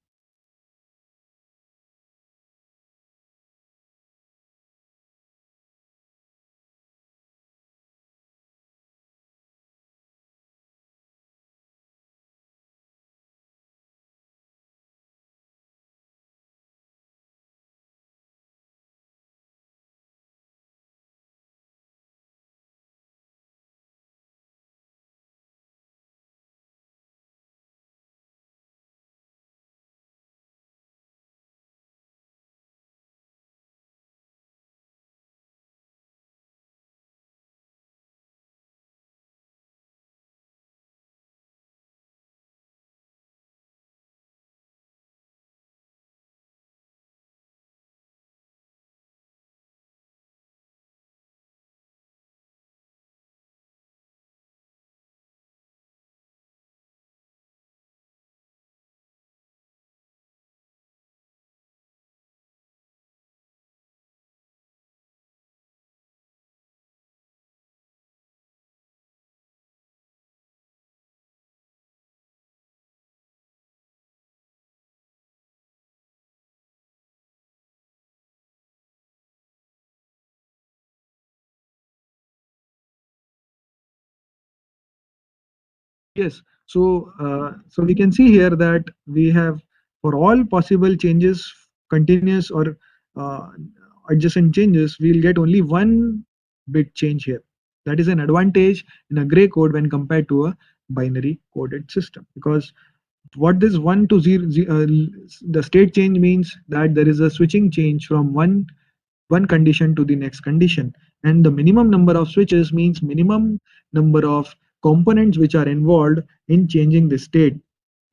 Yes. So we can see here that we have for all possible changes, continuous or uh, adjacent changes, we'll get only one bit change here. That is an advantage in a gray code when compared to a binary coded system, because what this 1 to 0, the state change means that there is a switching change from one condition to the next condition, and the minimum number of switches means minimum number of components which are involved in changing the state,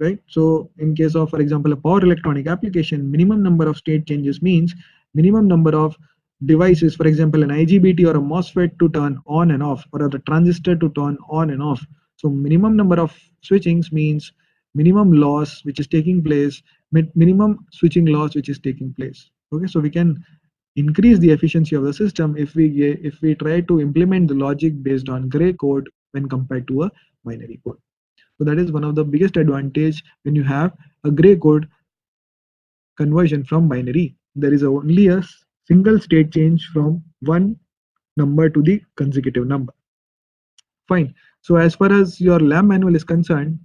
right? So in case of, for example, a power electronic application, minimum number of state changes means minimum number of devices, for example an IGBT or a MOSFET to turn on and off, or the transistor to turn on and off. So minimum number of switchings means minimum loss which is taking place, minimum switching loss which is taking place. Okay, so we can increase the efficiency of the system if we try to implement the logic based on gray code when compared to a binary code. So that is one of the biggest advantage when you have a gray code conversion from binary. There is only a single state change from one number to the consecutive number. Fine. So as far as your lab manual is concerned,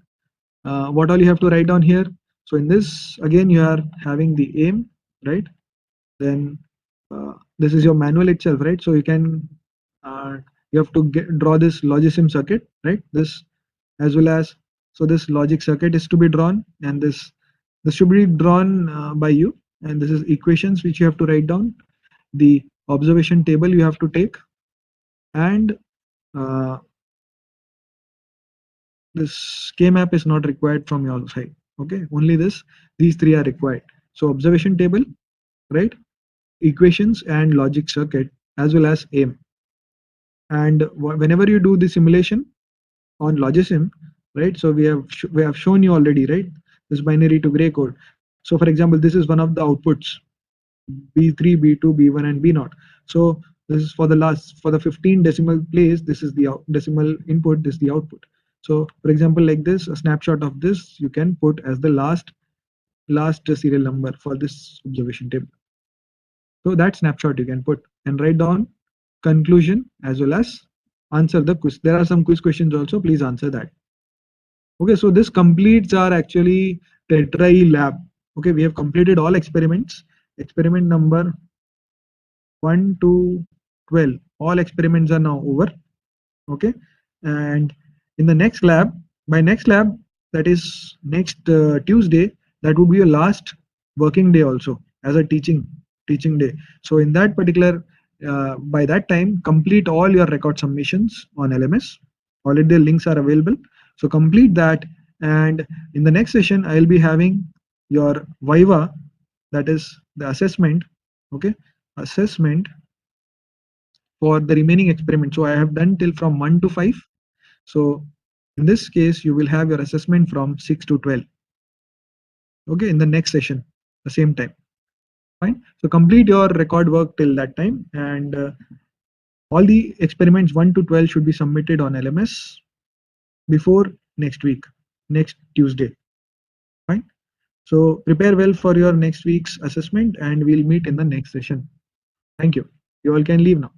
what all you have to write down here? So in this, again, you are having the aim, right? Then this is your manual itself, right? So you can you have to draw this logisim circuit, right? This as well as, so this logic circuit is to be drawn, and this should be drawn by you, and this is equations which you have to write down, the observation table you have to take, and uh, this K map is not required from your side. Okay, only these three are required. So observation table, right? Equations and logic circuit, as well as aim. And whenever you do the simulation on logisim, right? So we have shown you already, right? This binary to gray code. So for example, this is one of the outputs, B3, B2, B1, and B0. So this is for the last, for the 15 decimal place, this is the decimal input, this is the output. So for example, like this, a snapshot of this you can put as the last serial number for this observation table. So that snapshot you can put and write down conclusion as well as answer the quiz. There are some quiz questions also, please answer that. Okay, so this completes our actually tetra lab. Okay, we have completed all experiments. Experiment number 1 to 12. All experiments are now over. Okay, and in the next lab, by next lab, that is next Tuesday, that would be your last working day also as a teaching day. So in that particular, by that time, complete all your record submissions on LMS. Already the links are available. So complete that, and in the next session, I will be having your Viva, that is the assessment. Okay, assessment for the remaining experiment. So I have done till from 1 to 5. So in this case, you will have your assessment from 6 to 12. Okay, in the next session, the same time. Fine. So complete your record work till that time, and all the experiments 1 to 12 should be submitted on LMS before next week, next Tuesday. Fine. So prepare well for your next week's assessment, and we'll meet in the next session. Thank you. You all can leave now.